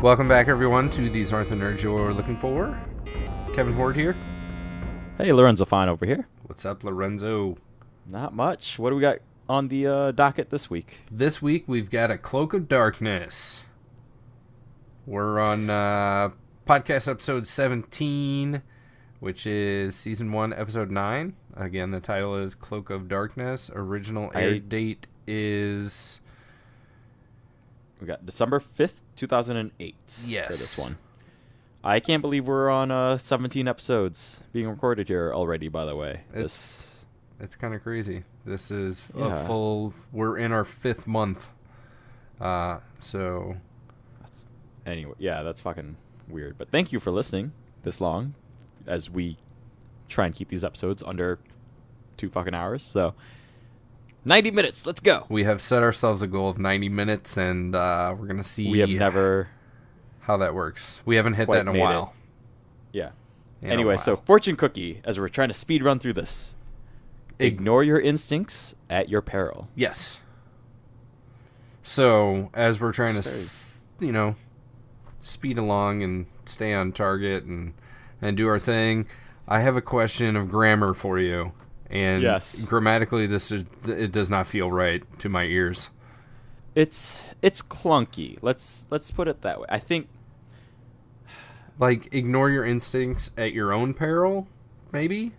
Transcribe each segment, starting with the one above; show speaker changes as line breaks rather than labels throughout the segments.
Welcome back, everyone, to These Aren't the Nerds You're Looking For. Kevin Horde here.
Hey, Lorenzo Fine over here.
What's up, Lorenzo?
Not much. What do we got on the docket this week?
This week, we've got a Cloak of Darkness. We're on podcast episode 17, which is season 1, episode 9. Again, the title is Cloak of Darkness. Original air date is...
We got December 5th, 2008
yes.
for this one. I can't believe we're on 17 episodes being recorded here already, by the way.
It's kind of crazy. This is a full... We're in our 5th month.
Anyway, yeah, that's fucking weird. But thank you for listening this long as we try and keep these episodes under 2 fucking hours. So 90 minutes, let's go.
We have set ourselves a goal of 90 minutes, and we're going to see how that works. We haven't hit that in a while.
Yeah. Anyway, so fortune cookie, as we're trying to speed run through this. Ignore your instincts at your peril.
Yes. So, as we're trying to, speed along and stay on target and do our thing, I have a question of grammar for you. And grammatically, it does not feel right to my ears.
It's clunky. Let's put it that way. I think,
like, ignore your instincts at your own peril, maybe.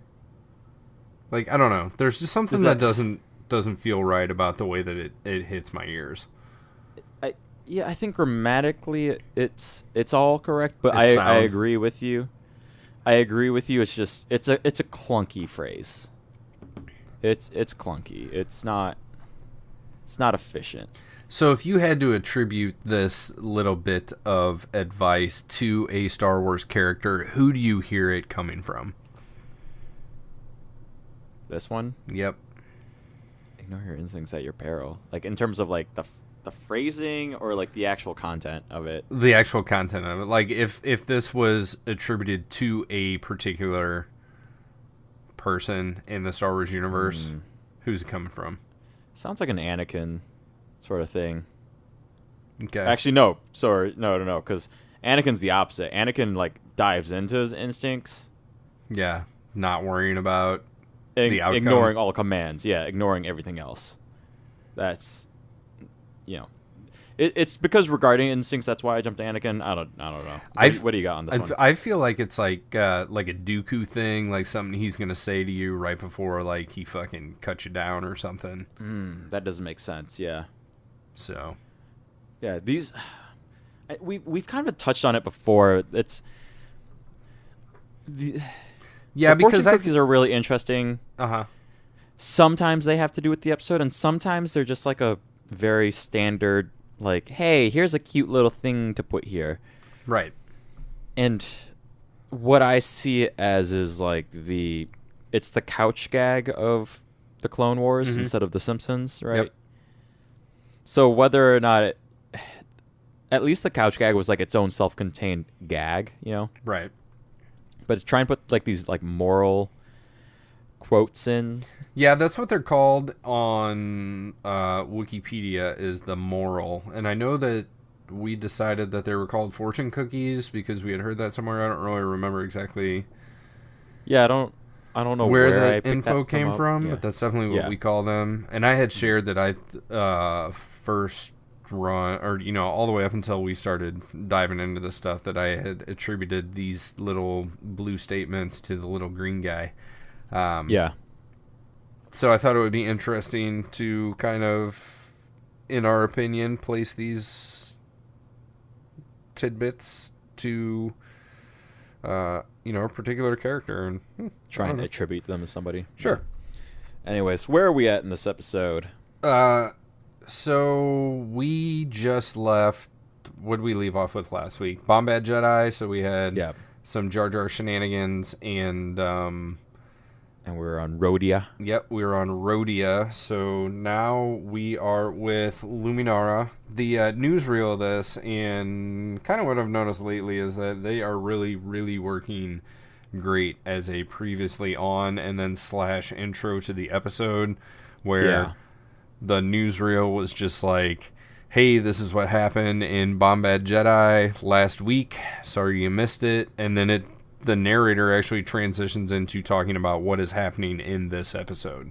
Like, I don't know. There's just something that doesn't feel right about the way that it hits my ears.
I think grammatically it's all correct, but I agree with you. It's just it's a clunky phrase. It's clunky. It's not efficient.
So if you had to attribute this little bit of advice to a Star Wars character, who do you hear it coming from?
This one?
Yep.
Ignore your instincts at your peril. Like, in terms of, like, the phrasing or, like, the actual content of it?
The actual content of it. Like, if this was attributed to a particular person in the Star Wars universe, who's it coming from?
Sounds like an Anakin sort of thing.
Okay.
Actually, no. Sorry. No, because Anakin's the opposite. Anakin, like, dives into his instincts.
Yeah. Not worrying about the outcome.
Ignoring all commands. Yeah, ignoring everything else. That's, it's because regarding instincts, that's why I jumped to Anakin. I don't know. What do you got on this one?
I feel like it's like a Dooku thing, like something he's going to say to you right before, like, he fucking cuts you down or something.
That doesn't make sense, yeah.
So.
Yeah, we've kind of touched on it before. It's...
Yeah, because
fortune cookies are really interesting.
Uh-huh.
Sometimes they have to do with the episode, and sometimes they're just like a very standard, like, hey, here's a cute little thing to put here.
Right.
And what I see it as is like it's the couch gag of the Clone Wars instead of The Simpsons, right?
Yep.
So whether or not at least the couch gag was like its own self-contained gag,
Right.
But try and put like these like moral quotes in.
Yeah, that's what they're called on Wikipedia, is the moral. And I know that we decided that they were called fortune cookies because we had heard that somewhere. I don't really remember exactly.
Yeah, I don't know where
the info came from, but that's definitely what we call them. And I had shared that I first run, or all the way up until we started diving into this stuff, that I had attributed these little blue statements to the little green guy. So I thought it would be interesting to kind of, in our opinion, place these tidbits to a particular character and
try and attribute them to somebody.
Sure.
Yeah. Anyways, where are we at in this episode?
So we just left. What did we leave off with last week? Bombad Jedi. So we had some Jar Jar shenanigans, and
we were on Rhodia.
Yep, we were on Rhodia. So now we are with Luminara. The newsreel of this, and kind of what I've noticed lately, is that they are really, really working great as a previously on and then / intro to the episode, where the newsreel was just like, hey, this is what happened in Bombad Jedi last week. Sorry you missed it. And then the narrator actually transitions into talking about what is happening in this episode.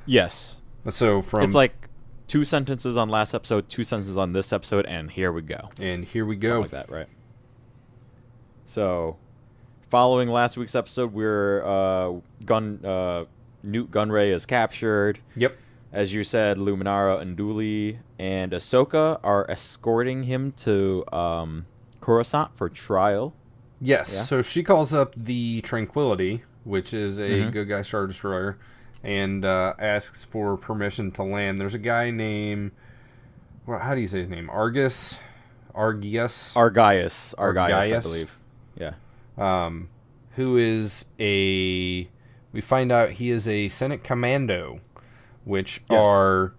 Yes.
So
it's like 2 sentences on last episode, 2 sentences on this episode, and here we go.
Something
like that, right? So, following last week's episode, Nute Gunray is captured.
Yep.
As you said, Luminara Unduli and Ahsoka are escorting him to Coruscant for trial.
Yes. Yeah? So she calls up the Tranquility, which is a good guy Star Destroyer, and asks for permission to land. There's a guy named, well, how do you say his name? Argius, I
believe. Yeah.
Who is we find out he is a Senate commando, which are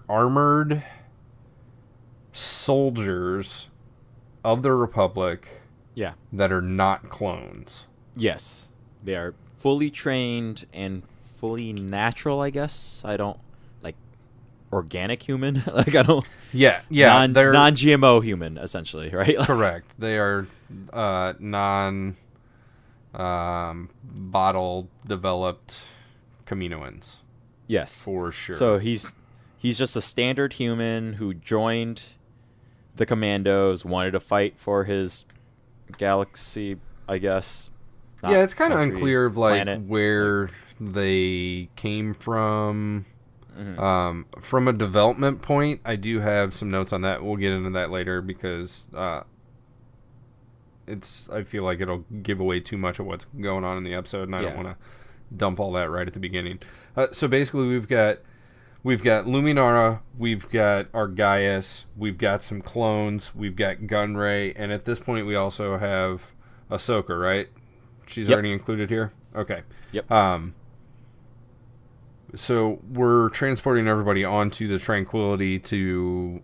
armored soldiers of the Republic.
Yeah.
That are not clones.
Yes. They are fully trained and fully natural, I guess. I don't like organic human. Like I don't.
Yeah.
They're non-GMO human, essentially, right?
Correct. They are bottle developed Kaminoans.
Yes,
for sure.
So he's just a standard human who joined the Commandos, wanted to fight for his galaxy, I guess.
Yeah, it's kind of unclear of like planet. Where they came from. Mm-hmm. From a development point, I do have some notes on that. We'll get into that later because I feel like it'll give away too much of what's going on in the episode, and I don't want to dump all that right at the beginning. So basically, we've got Luminara, we've got Argius, we've got some clones, we've got Gunray, and at this point, we also have Ahsoka, right? She's already included here? Okay.
Yep.
So we're transporting everybody onto the Tranquility to...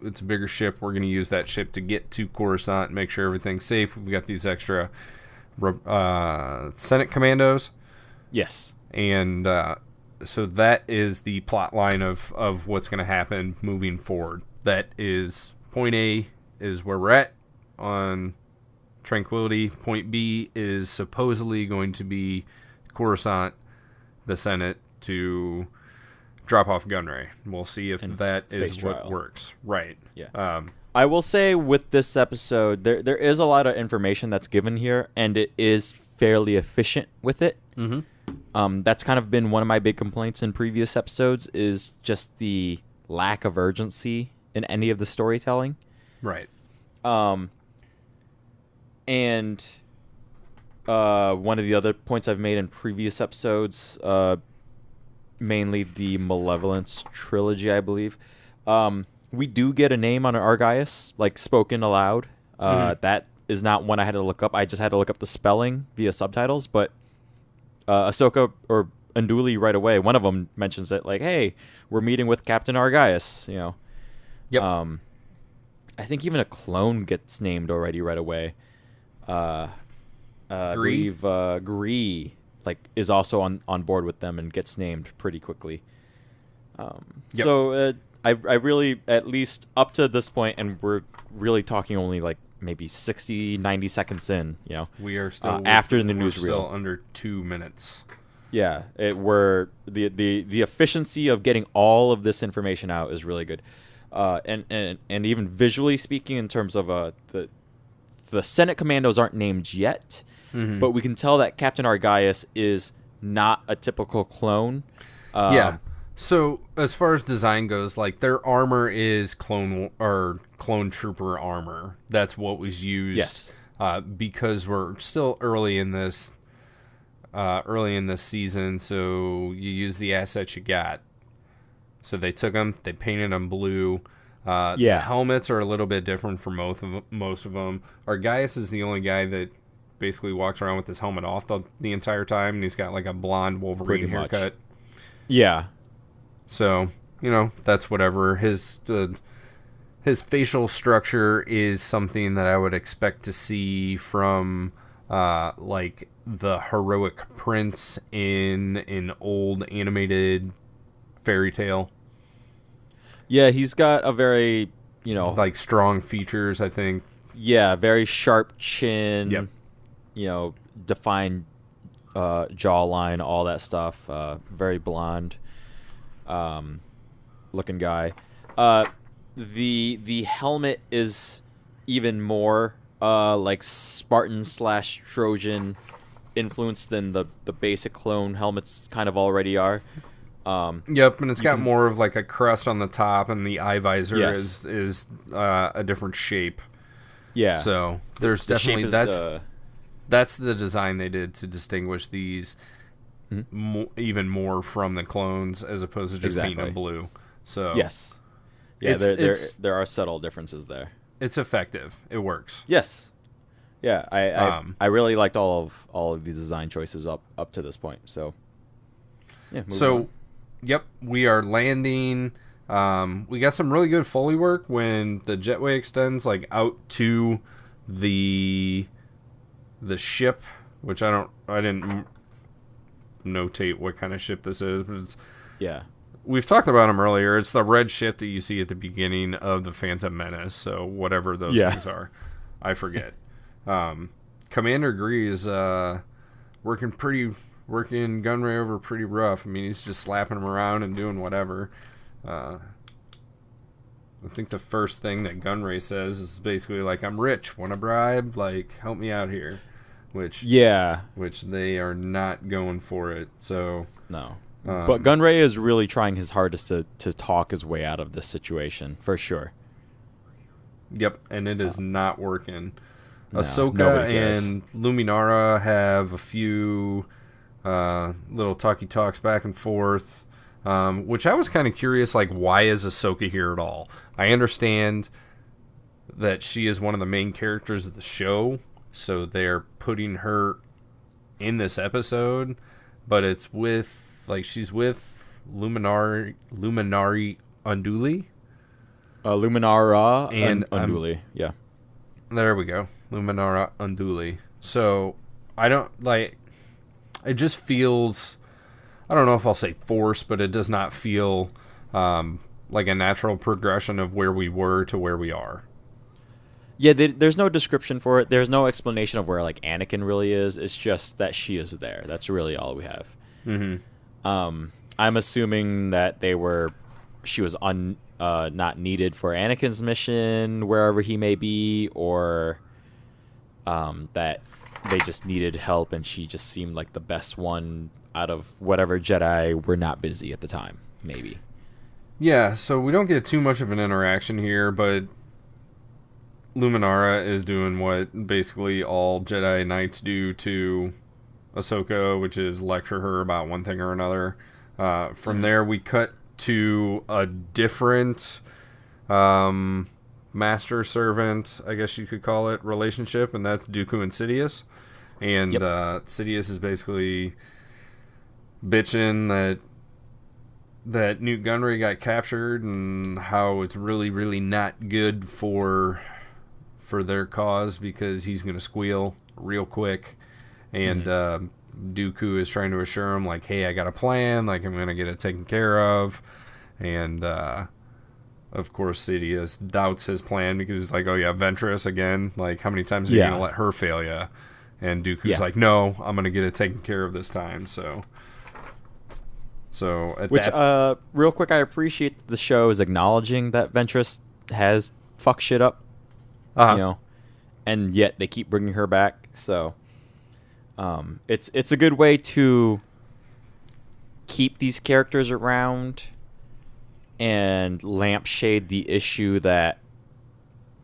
It's a bigger ship. We're going to use that ship to get to Coruscant and make sure everything's safe. We've got these extra Senate commandos.
Yes.
And so that is the plot line of what's going to happen moving forward. That is point A is where we're at on Tranquility. Point B is supposedly going to be Coruscant, the Senate, to drop off Gunray. We'll see if that is what works. Right.
Yeah. I will say with this episode, there is a lot of information that's given here, and it is fairly efficient with it. Mm-hmm. That's kind of been one of my big complaints in previous episodes is just the lack of urgency in any of the storytelling.
Right.
And one of the other points I've made in previous episodes, mainly the Malevolence trilogy, I believe. We do get a name on an Argius, like spoken aloud. That is not one I had to look up. I just had to look up the spelling via subtitles. But Ahsoka or Unduli right away, one of them mentions it, like, "Hey, we're meeting with Captain Argius." You know.
Yep.
I think even a clone gets named already right away. I believe Gree is also on board with them and gets named pretty quickly. So I really, at least up to this point, and we're really talking only like maybe 60, 90 seconds in, you know.
We are still
after the newsreel.
Still under 2 minutes.
Yeah, the efficiency of getting all of this information out is really good. And even visually speaking, in terms of the Senate commandos aren't named yet, but we can tell that Captain Argius is not a typical clone.
Yeah. So as far as design goes, like their armor is clone trooper armor. That's what was used.
Yes.
Because we're still early in this season, so you use the assets you got. So they took them, they painted them blue. The helmets are a little bit different for most of them. Argius is the only guy that basically walks around with his helmet off the entire time, and he's got like a blonde Wolverine haircut.
Yeah.
So, that's whatever. His facial structure is something that I would expect to see from like the heroic prince in an old animated fairy tale.
Yeah, he's got a very,
like strong features, I think.
Yeah, very sharp chin.
Yep.
Defined jawline, all that stuff. Very blonde looking guy. The helmet is even more like Spartan / Trojan influenced than the basic clone helmets kind of already are.
Yep, and it's got more of like a crest on the top, and the eye visor is a different shape.
Yeah.
So there's definitely that's the design they did to distinguish these even more from the clones, as opposed to just painting them blue. So
yes, yeah, there are subtle differences there.
It's effective. It works.
Yes. Yeah, I really liked all of these design choices up to this point. So yeah. On.
Yep, we are landing. We got some really good Foley work when the jetway extends like out to the ship, which I didn't notate what kind of ship this is. But we've talked about them earlier. It's the red ship that you see at the beginning of the Phantom Menace. So whatever those things are, I forget. Commander Gree is working Gunray over pretty rough. I mean, he's just slapping him around and doing whatever. I think the first thing that Gunray says is basically like, "I'm rich, want a bribe? Like, help me out here." Which they are not going for it. So
no. But Gunray is really trying his hardest to talk his way out of this situation, for sure.
Yep, and it is not working. Ahsoka and Luminara have a few little talky talks back and forth, which I was kind of curious, like, why is Ahsoka here at all? I understand that she is one of the main characters of the show, so they're putting her in this episode, but it's with, like, she's with Luminara Unduli?
Luminara and Unduli, yeah.
There we go. Luminara Unduli. So, I don't, like, it just feels, I don't know if I'll say forced, but it does not feel like a natural progression of where we were to where we are.
Yeah, there's no description for it. There's no explanation of where, like, Anakin really is. It's just that she is there. That's really all we have.
Mm-hmm.
I'm assuming that she was not needed for Anakin's mission, wherever he may be, or that they just needed help and she just seemed like the best one out of whatever Jedi were not busy at the time, maybe.
Yeah, so we don't get too much of an interaction here, but Luminara is doing what basically all Jedi Knights do to Ahsoka, which is lecture her about one thing or another. From there, we cut to a different master-servant, I guess you could call it, relationship, and that's Dooku and Sidious. And Sidious is basically bitching that Nute Gunray got captured and how it's really, really not good for their cause because he's going to squeal real quick. And Dooku is trying to assure him, like, hey, I got a plan, like, I'm going to get it taken care of. And, of course, Sidious doubts his plan because he's like, oh, yeah, Ventress again? Like, how many times are you going to let her fail you? And Dooku's like, no, I'm going to get it taken care of this time. So at
real quick, I appreciate the show is acknowledging that Ventress has fucked shit up, and yet they keep bringing her back. So it's a good way to keep these characters around and lampshade the issue that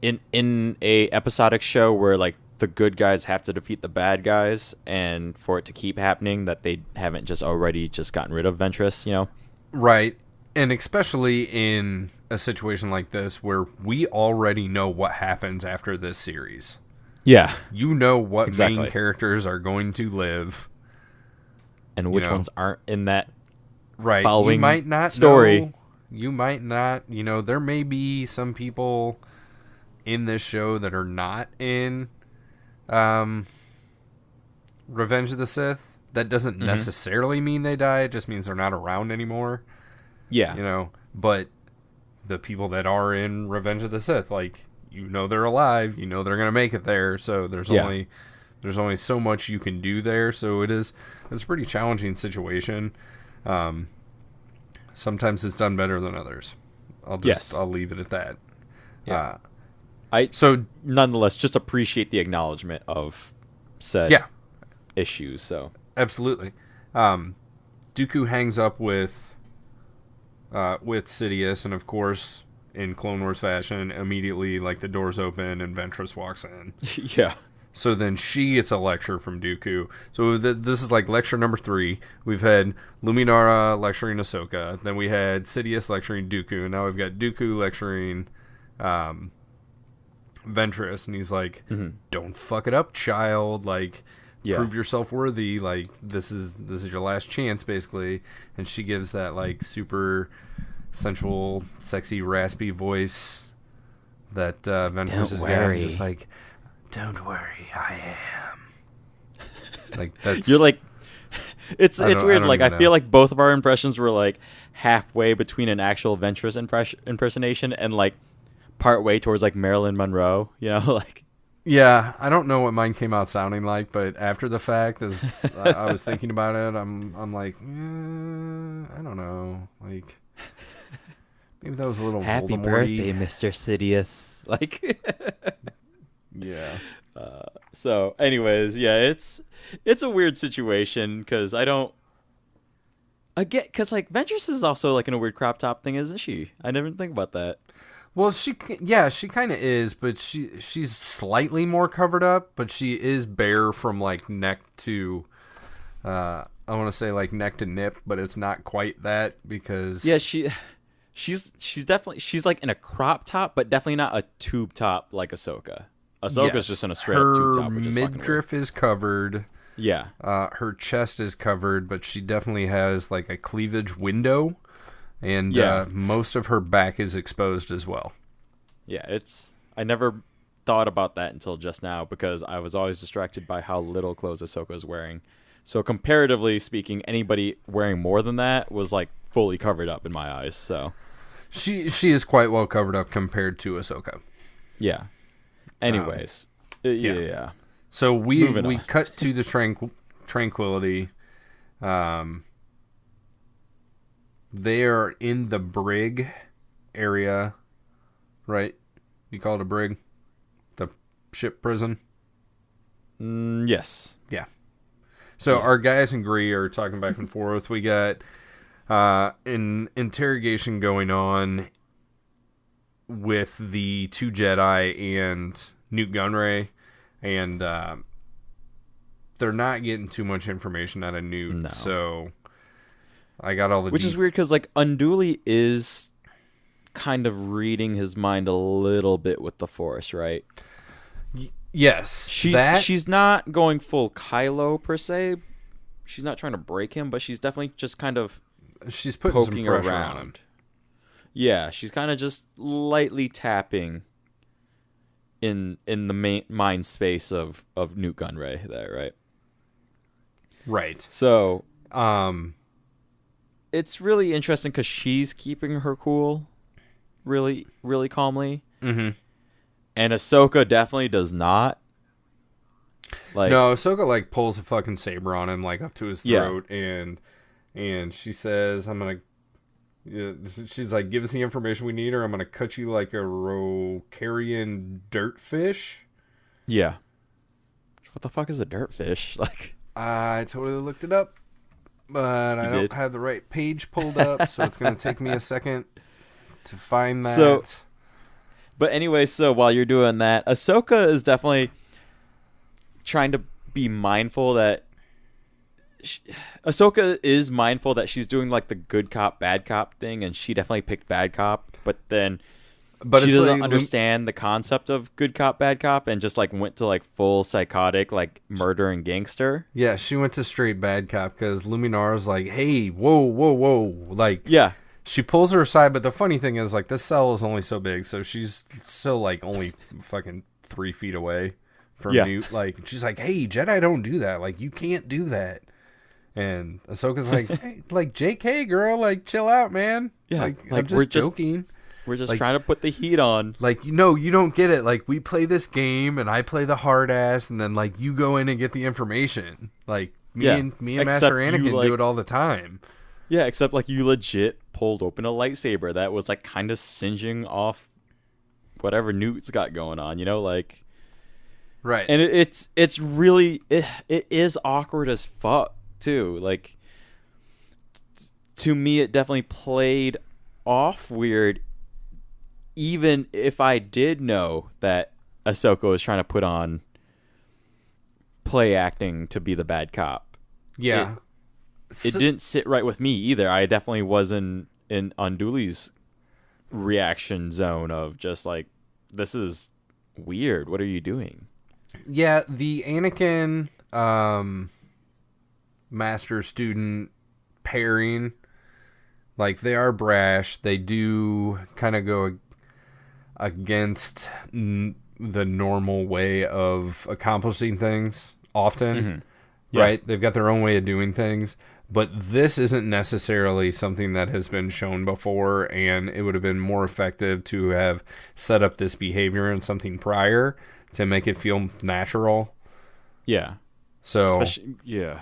in a episodic show where, like, the good guys have to defeat the bad guys, and for it to keep happening that they haven't just already gotten rid of Ventress,
Right. And especially in a situation like this where we already know what happens after this series.
Yeah.
You know what main characters are going to live.
And which ones aren't in that
following you might not
story.
Know, you might not, there may be some people in this show that are not in Revenge of the Sith. That doesn't necessarily mean they die. It just means they're not around anymore.
Yeah.
But the people that are in Revenge of the Sith. Like, they're alive, they're gonna make it there. So there's only so much you can do there. So it's a pretty challenging situation. Sometimes it's done better than others. I'll leave it at that.
Yeah. So nonetheless, just appreciate the acknowledgement of said issues. So
absolutely. Dooku hangs up with Sidious, and of course, in Clone Wars fashion, immediately like the doors open and Ventress walks in.
Yeah.
So then she gets a lecture from Dooku. So this is like lecture number 3. We've had Luminara lecturing Ahsoka. Then we had Sidious lecturing Dooku. And now we've got Dooku lecturing Ventress. And he's like, don't fuck it up, child. Like, prove yourself worthy. Like, this is your last chance, basically. And she gives that like super sensual, sexy, raspy voice that Ventress is getting. Just like, don't worry, I am. Like, that's...
You're like... It's weird. Like, I feel like both of our impressions were, like, halfway between an actual Ventress impersonation and, like, part way towards, like, Marilyn Monroe. Like...
Yeah, I don't know what mine came out sounding like, but after the fact, as I was thinking about it, I'm like, I don't know. Like, maybe that was a little
Happy
Voldemort-y.
birthday, Mr. Sidious. Like...
Yeah.
So, anyways, it's a weird situation because because like Ventress is also like in a weird crop top thing, isn't she? I never think about that.
Well, she kind of is, but she's slightly more covered up, but she is bare from like neck to, I want to say like neck to nip, but it's not quite that because she's definitely like in a crop top, but definitely not a tube top like Ahsoka. Ahsoka's just in a straight up tube top. Her midriff is covered.
Yeah.
Her chest is covered, but she definitely has like a cleavage window, and most of her back is exposed as well.
Yeah, I never thought about that until just now because I was always distracted by how little clothes Ahsoka is wearing. So comparatively speaking, anybody wearing more than that was like fully covered up in my eyes. So
she is quite well covered up compared to Ahsoka.
Yeah. Anyways, yeah.
So we cut to the Tranquility. They are in the brig area, right? You call it a brig? The ship prison?
Yes.
Yeah. So our guys in Gree are talking back and forth. We got an interrogation going on with the 2 Jedi and Nute Gunray, and they're not getting too much information out of Nute. No. So I got all the
which is weird because like Unduli is kind of reading his mind a little bit with the Force, right?
Yes.
She's not going full Kylo per se. She's not trying to break him, but she's definitely just kind of
she's putting poking some pressure
around
on him.
Yeah, she's kind of just lightly tapping in the mind space of Nute Gunray there, right?
Right.
So, it's really interesting because she's keeping her cool really, really calmly.
Mm-hmm.
And Ahsoka definitely does not. Like,
no, Ahsoka like pulls a fucking saber on him like up to his throat, and she says, "I'm gonna." She's like, "Give us the information we need, or I'm gonna cut you like a Rokarian dirtfish."
Yeah. What the fuck is a dirtfish? Like,
I totally looked it up, but I don't have the right page pulled up, so it's gonna take me a second to find that.
So, but anyway, so while you're doing that, Ahsoka is definitely trying to be mindful that Ahsoka is mindful that she's doing like the good cop, bad cop thing, and she definitely picked bad cop, but she doesn't understand the concept of good cop, bad cop, and just like went to like full psychotic, like murder and gangster.
Yeah, she went to straight bad cop because Luminara's like, "Hey, whoa. Like,
yeah.
She pulls her aside, but the funny thing is like this cell is only so big, so she's still like only fucking 3 feet away from Nute. Like, she's like, "Hey, Jedi don't do that. Like, you can't do that." And Ahsoka's like, "Hey, like, JK, girl, like, chill out, man.
Yeah,
like I'm just joking."
We're just trying to put the heat on.
Like, no, you don't get it. Like, we play this game, and I play the hard ass, and then, like, you go in and get the information. Like, me and Master Anakin do it all the time.
Yeah, except, like, you legit pulled open a lightsaber that was, like, kind of singeing off whatever Nute's got going on, you know? Like...
Right.
And it's really... It is awkward as fuck, too. Like, to me, it definitely played off weird, even if I did know that Ahsoka was trying to put on play acting to be the bad cop.
Yeah.
It didn't sit right with me either. I definitely wasn't in Unduli's reaction zone of just like, this is weird. What are you doing?
Yeah, the Anakin master student pairing, like, they are brash. They do kind of go against the normal way of accomplishing things often,
Mm-hmm. Yeah.
right? They've got their own way of doing things, but this isn't necessarily something that has been shown before, and it would have been more effective to have set up this behavior in something prior to make it feel natural.
Yeah.
So,
especially, yeah.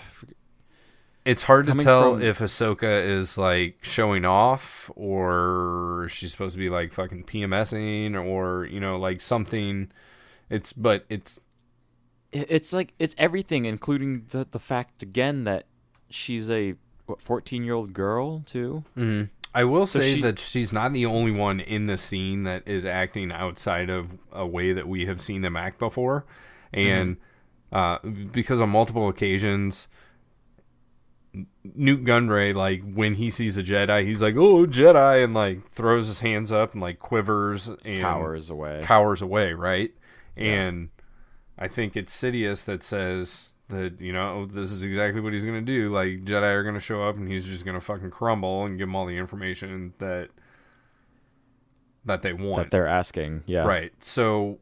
it's hard to tell if Ahsoka is, like, showing off, or she's supposed to be, like, fucking PMSing, or, you know, like, something. It's like,
it's everything, including the fact, again, that she's a 14-year-old girl, too.
Mm-hmm. I will say that she's not the only one in the scene that is acting outside of a way that we have seen them act before. And because on multiple occasions, Nute Gunray, like, when he sees a Jedi, he's like, "Oh, Jedi," and, like, throws his hands up and, like, quivers and
cowers away,
right?
Yeah.
And I think it's Sidious that says that, you know, this is exactly what he's going to do. Like, Jedi are going to show up and he's just going to fucking crumble and give them all the information that they want.
That they're asking, yeah.
Right. So,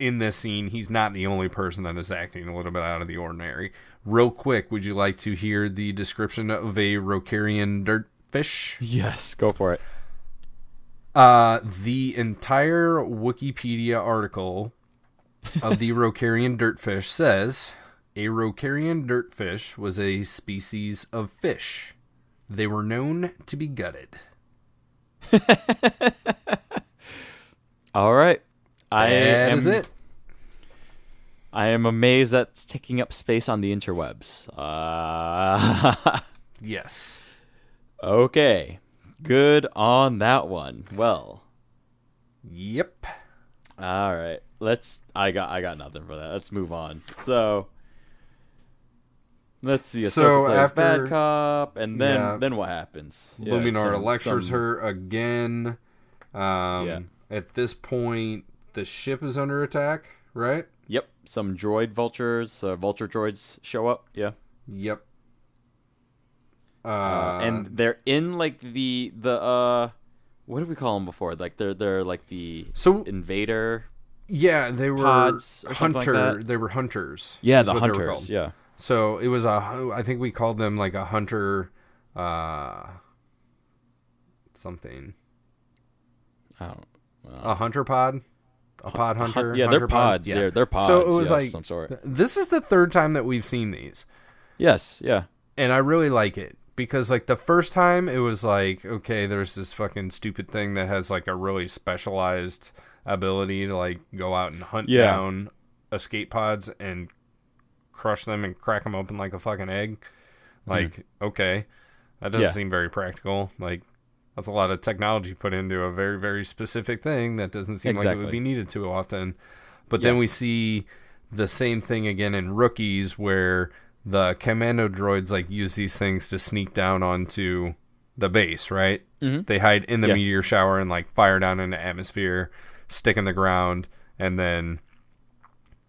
in this scene, he's not the only person that is acting a little bit out of the ordinary. Real quick, would you like to hear the description of a Rokarian dirtfish?
Yes, go for it.
The entire Wikipedia article of the Rokarian dirtfish says, a Rokarian dirtfish was a species of fish. They were known to be gutted.
All right.
That is it.
I am amazed that's taking up space on the interwebs.
Yes.
Okay. Good on that one. Well.
Yep.
All right. I got nothing for that. Let's move on. So let's see. Ahsoka plays bad cop, and then what happens?
Luminara lectures her again. At this point, the ship is under attack, right?
Yep. Some droid vultures, vulture droids show up. Yeah.
Yep.
And they're in, like, the what did we call them before? Like, they're like the invader.
Yeah, they were
pods or
hunter.
Like that.
They were hunters.
Yeah, the hunters. Yeah.
So it was I think we called them like a hunter, something.
I don't know.
A hunter pod. A pod hunter.
Yeah, they're pods. Yeah. They're pods.
So it was like
of some sort.
This is the third time that we've seen these.
Yes. Yeah.
And I really like it. Because, like, the first time, it was like, okay, there's this fucking stupid thing that has, like, a really specialized ability to, like, go out and hunt down escape pods and crush them and crack them open like a fucking egg. Like, okay, that doesn't seem very practical. Like, that's a lot of technology put into a very, very specific thing that doesn't seem like it would be needed too often. But then we see the same thing again in Rookies, where the commando droids, like, use these things to sneak down onto the base, right? Mm-hmm. They hide in the meteor shower and, like, fire down into atmosphere, stick in the ground, and then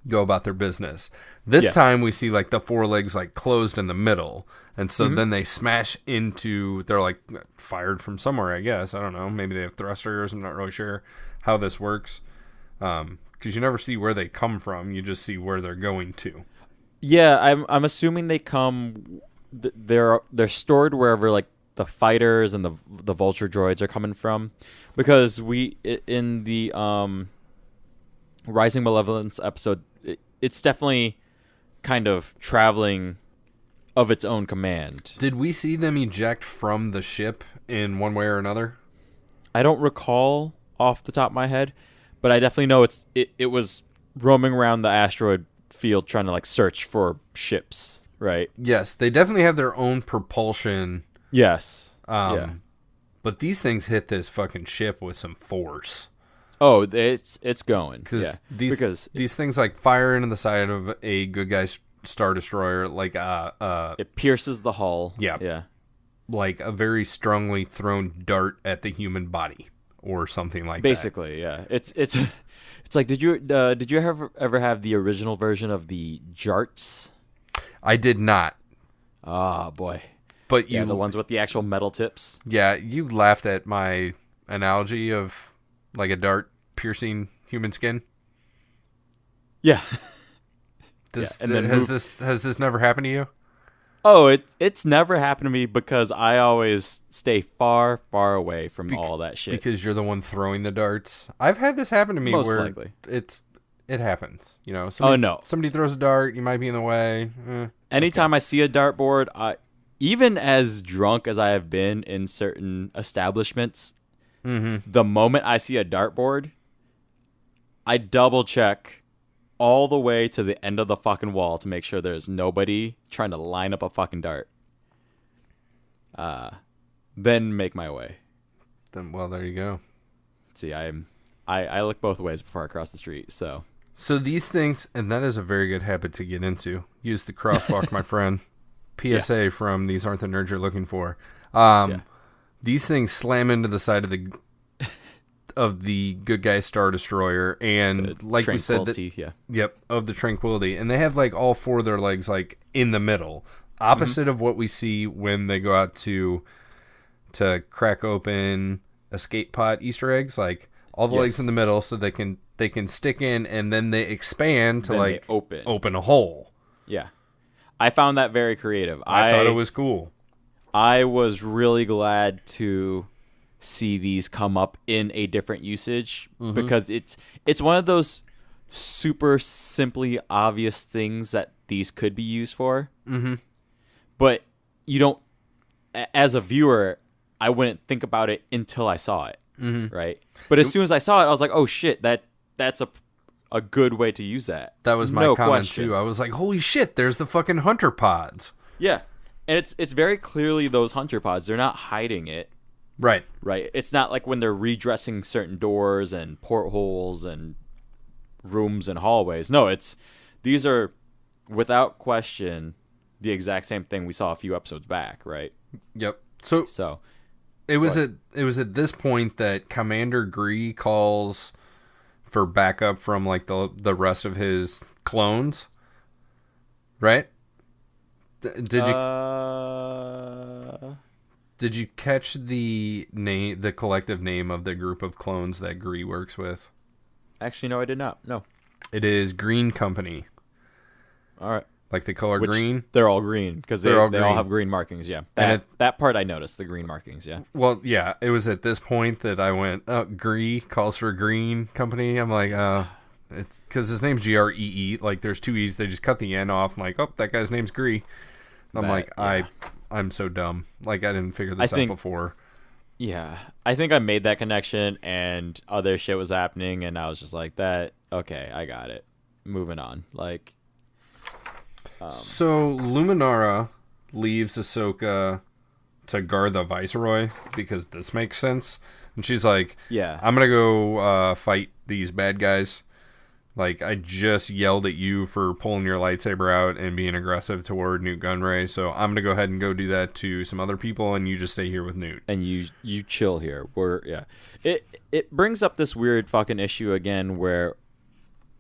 go about their business. This time we see, like, the forelegs, like, closed in the middle. And so then they smash into, they're, like, fired from somewhere, I guess. I don't know. Maybe they have thrusters. I'm not really sure how this works. Because you never see where they come from. You just see where they're going to.
Yeah, I'm assuming they come. They're stored wherever, like, the fighters and the vulture droids are coming from, because in the Rising Malevolence episode, it's definitely kind of traveling of its own command.
Did we see them eject from the ship in one way or another?
I don't recall off the top of my head, but I definitely know it was roaming around the asteroid field trying to like search for ships, right?
Yes, they definitely have their own propulsion.
Yes.
But these things hit this fucking ship with some force.
Oh, it's going.
Because these things like fire into the side of a good guy's Star Destroyer, like
it pierces the hull.
Yeah. Like a very strongly thrown dart at the human body or something like
Basically,
that.
Basically, yeah. It's like, did you ever have the original version of the Jarts?
I did not.
Ah, boy.
But
the ones with the actual metal tips.
Yeah, you laughed at my analogy of like a dart piercing human skin.
Yeah.
Has this never happened to you?
Oh, it's never happened to me because I always stay far, far away from all that shit.
Because you're the one throwing the darts. I've had this happen to me
Most
where
likely.
it happens. You know, somebody throws a dart, you might be in the way.
Anytime I see a dartboard, even as drunk as I have been in certain establishments, the moment I see a dartboard, I double check all the way to the end of the fucking wall to make sure there's nobody trying to line up a fucking dart. Then make my way.
Well, there you go.
See, I look both ways before I cross the street, so
these things, and that is a very good habit to get into. Use the crosswalk, my friend. PSA from These Aren't the Nerds You're Looking For. These things slam into the side of the good guy Star Destroyer, and like we said, of the Tranquility, and they have like all four of their legs like in the middle, opposite of what we see when they go out to crack open escape pod Easter eggs, like all the legs in the middle, so they can stick in, and then they expand to open a hole.
Yeah, I found that very creative.
I thought it was cool.
I was really glad to see these come up in a different usage, because it's one of those super simply obvious things that these could be used for, but you don't, as a viewer, I wouldn't think about it until I saw it, right? But as soon as I saw it, I was like, oh shit, that's a good way to use that.
That was my comment too. I was like, holy shit, there's the fucking hunter pods.
Yeah, and it's very clearly those hunter pods. They're not hiding it. Right. It's not like when they're redressing certain doors and portholes and rooms and hallways. No, these are without question the exact same thing we saw a few episodes back, right?
Yep. So it was at this point that Commander Gree calls for backup from like the rest of his clones, right? Did you catch the collective name of the group of clones that Gree works with?
Actually, no, I did not. No.
It is Green Company.
All right.
Like the color green?
They're all green because they all have green markings, yeah. That part I noticed, the green markings, yeah.
Well, yeah, it was at this point that I went, Gree calls for Green Company. I'm like, it's because his name's Gree. Like, there's two E's. They just cut the N off. I'm like, oh, that guy's name's Gree. I'm so dumb. Like, I didn't figure this out before.
Yeah. I think I made that connection, and other shit was happening, and I was just like, okay, I got it. Moving on. Like...
So, Luminara leaves Ahsoka to guard the Viceroy, because this makes sense. And she's like, I'm going to go fight these bad guys. Like, I just yelled at you for pulling your lightsaber out and being aggressive toward Nute Gunray, so I'm going to go ahead and go do that to some other people, and you just stay here with Nute.
And you chill here. It brings up this weird fucking issue again where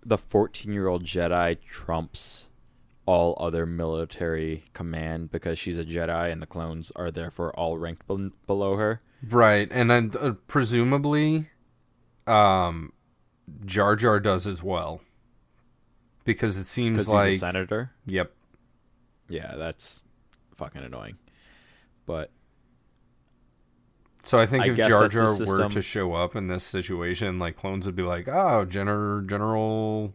the 14-year-old Jedi trumps all other military command because she's a Jedi and the clones are therefore all ranked below her.
Right, and then presumably... Jar Jar does as well, because it seems like
he's a senator.
Yep.
Yeah, that's fucking annoying. But
So I think if
guess
Jar
that's the
Jar were
system.
to show up in this situation, like clones would be like, "Oh, General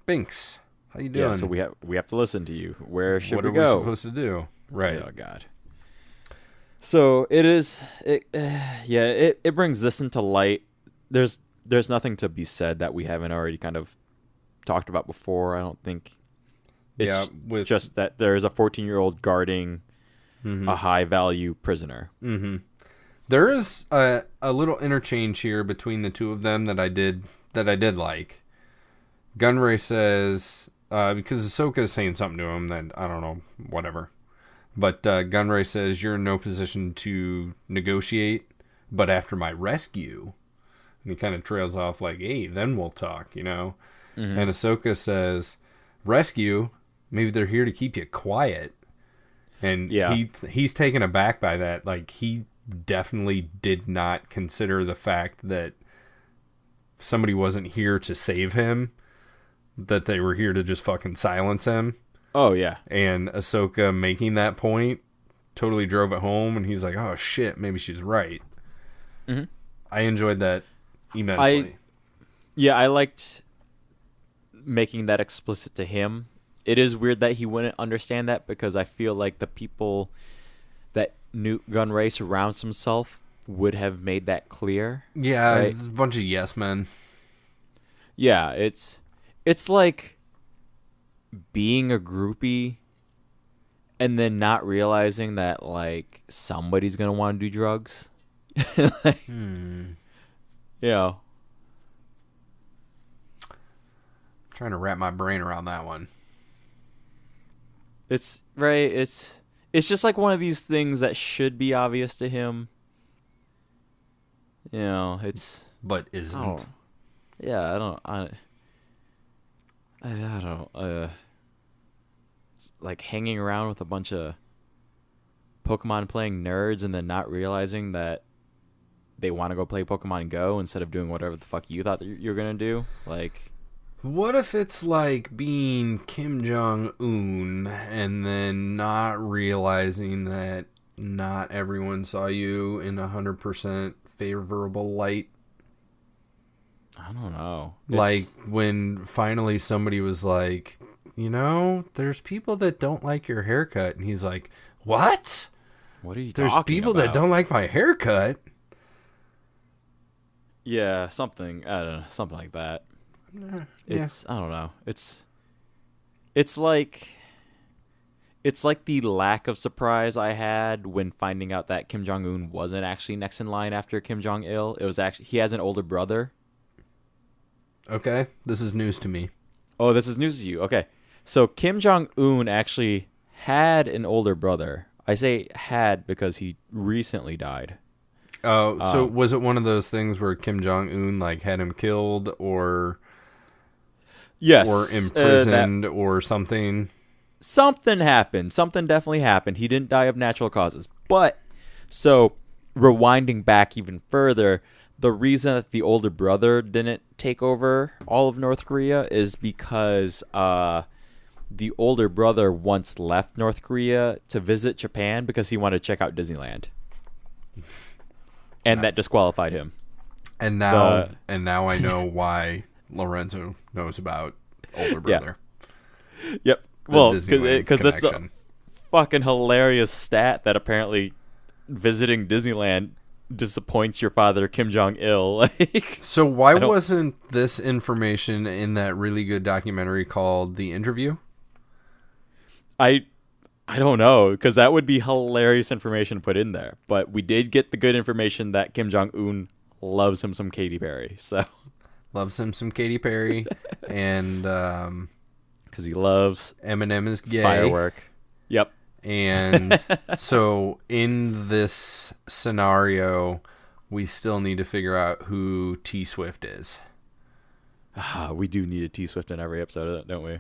Binks, how you doing?
Yeah, so we have to listen to you. Where should
what
we
are
go?
we supposed to do?" Right.
Oh God. So it brings this into light. There's nothing to be said that we haven't already kind of talked about before. I don't think. It's just that there is a 14-year-old guarding a high-value prisoner.
Mm-hmm. There is a little interchange here between the two of them that I did like. Gunray says, because Ahsoka is saying something to him that, I don't know, whatever. But Gunray says, "You're in no position to negotiate, but after my rescue," and he kind of trails off like, "Hey, then we'll talk," you know? Mm-hmm. And Ahsoka says, "Rescue? Maybe they're here to keep you quiet." And he's taken aback by that. Like, he definitely did not consider the fact that somebody wasn't here to save him, that they were here to just fucking silence him.
Oh, yeah.
And Ahsoka making that point totally drove it home, and he's like, "Oh, shit, maybe she's right."
Mm-hmm.
I enjoyed that immensely.
I liked making that explicit to him. It is weird that he wouldn't understand that, because I feel like the people that Nute Gunray surrounds himself would have made that clear.
Yeah,
right?
It's a bunch of yes men.
Yeah, it's like being a groupie and then not realizing that, like, somebody's gonna want to do drugs. Like, you know.
Trying to wrap my brain around that one.
It's right. It's just like one of these things that should be obvious to him. You know,
but isn't.
Yeah, I don't. It's like hanging around with a bunch of Pokemon playing nerds and then not realizing that they want to go play Pokemon Go instead of doing whatever the fuck you thought you were gonna do. Like,
what if it's like being Kim Jong-un and then not realizing that not everyone saw you in 100% favorable light?
I don't know.
Like when finally somebody was like, "You know, there's people that don't like your haircut." And he's like, "What?
What are you
There's
talking
people
about?
that don't like my haircut?"
Yeah, something. I don't know, something like that. It's I don't know. It's like the lack of surprise I had when finding out that Kim Jong-un wasn't actually next in line after Kim Jong-il. It was actually he has an older brother.
Okay, this is news to me.
Oh, this is news to you. Okay. So Kim Jong-un actually had an older brother. I say had because he recently died.
Oh, so was it one of those things where Kim Jong-un like had him killed or
yes,
or imprisoned or something?
Something happened. Something definitely happened. He didn't die of natural causes. But so rewinding back even further, the reason that the older brother didn't take over all of North Korea is because the older brother once left North Korea to visit Japan because he wanted to check out Disneyland. And that disqualified him.
And now I know why Lorenzo knows about older brother.
Yeah. Yep. Well, because it's a fucking hilarious stat that apparently visiting Disneyland disappoints your father, Kim Jong-il. Like,
so why wasn't this information in that really good documentary called The Interview?
I don't know, because that would be hilarious information to put in there. But we did get the good information that Kim Jong-un loves him some Katy Perry. So
loves him some Katy Perry, and
because he loves
Eminem is gay.
Firework. Yep.
And so in this scenario, we still need to figure out who T-Swift is.
We do need a T-Swift in every episode, don't we?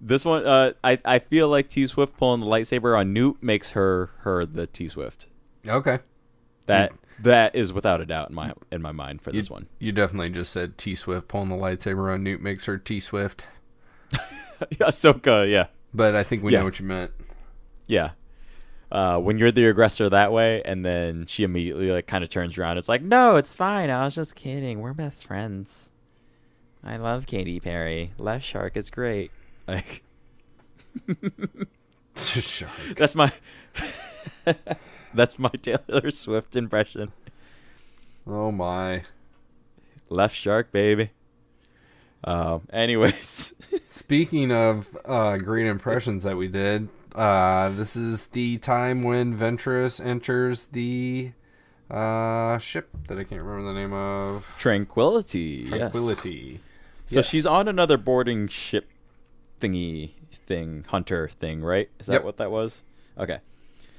This one, I feel like T-Swift pulling the lightsaber on Nute makes her the T-Swift.
Okay.
That is without a doubt in my mind for this one.
You definitely just said T-Swift pulling the lightsaber on Nute makes her T-Swift.
Ahsoka, yeah.
But I think we know what you meant.
Yeah. when you're the aggressor that way, and then she immediately like kind of turns around. It's like, no, it's fine. I was just kidding. We're best friends. I love Katy Perry. Left Shark is great. Like,
Shark.
That's my Taylor Swift impression.
Oh my.
Left Shark, baby. Anyways.
Speaking of great impressions that we did, this is the time when Ventress enters the ship that I can't remember the name of.
Tranquility.
Yes.
So she's on another boarding ship hunter thing, right? Is that what that was? Okay.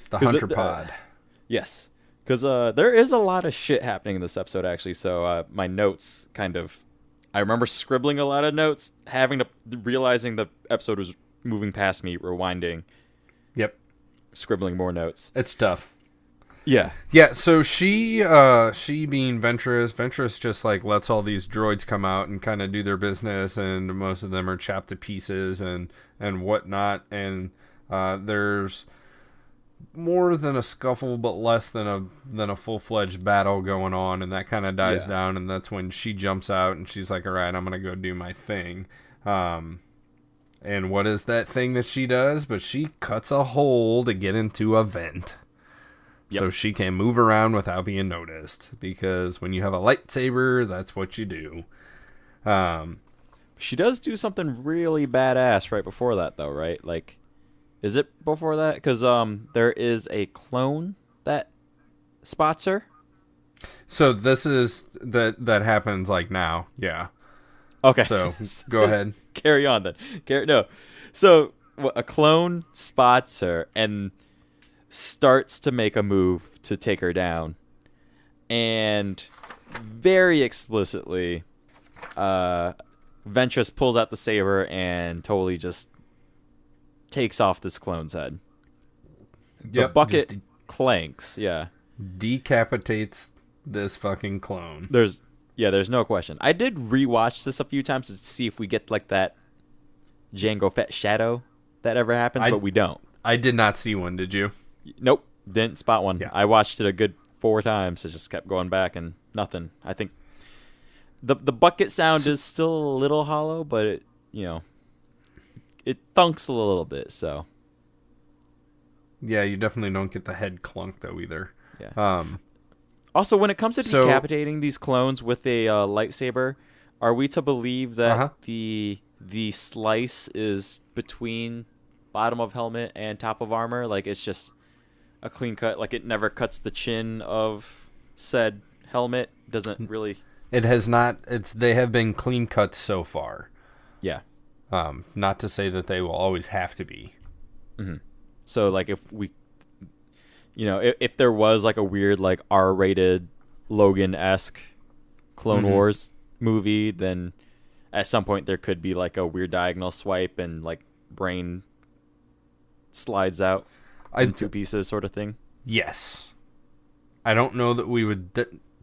The hunter pod.
Yes. Because there is a lot of shit happening in this episode, actually. So my notes I remember scribbling a lot of notes, realizing the episode was moving past me, rewinding.
Yep.
Scribbling more notes.
It's tough.
Yeah.
Yeah, so she being Ventress just like lets all these droids come out and kind of do their business, and most of them are chopped to pieces and whatnot, and there's more than a scuffle but less than a full-fledged battle going on, and that kind of dies down, and that's when she jumps out and she's like, all right, I'm gonna go do my thing. And what is that thing that she does? But she cuts a hole to get into a vent. Yep. So she can move around without being noticed, because when you have a lightsaber, that's what you do.
She does do something really badass right before that, though, right? Like, is it before that? Because there is a clone that spots her.
So this is that happens like now, yeah.
Okay.
So go ahead.
Carry on then. No. So a clone spots her and starts to make a move to take her down, and very explicitly Ventress pulls out the saber and totally just takes off this clone's head. The bucket clanks,
decapitates this fucking clone.
There's no question. I did rewatch this a few times to see if we get like that Jango Fett shadow that ever happens, but we don't.
I did not see one, did you?
Nope, didn't spot one.
Yeah.
I watched it a good 4 times. It just kept going back and nothing. I think the bucket sound is still a little hollow, but it thunks a little bit. So
yeah, you definitely don't get the head clunk though either.
Yeah. Also, when it comes to decapitating these clones with a lightsaber, are we to believe that the slice is between bottom of helmet and top of armor? Like, it's just a clean cut, like it never cuts the chin of said helmet? Doesn't really...
It has not. They have been clean cuts so far.
Yeah.
Not to say that they will always have to be.
Mm-hmm. So, like, if we... if there was, like, a weird, like, R-rated Logan-esque Clone Wars movie, then at some point there could be, like, a weird diagonal swipe and, like, brain slides out in 2 pieces sort of thing.
Yes. I don't know that we would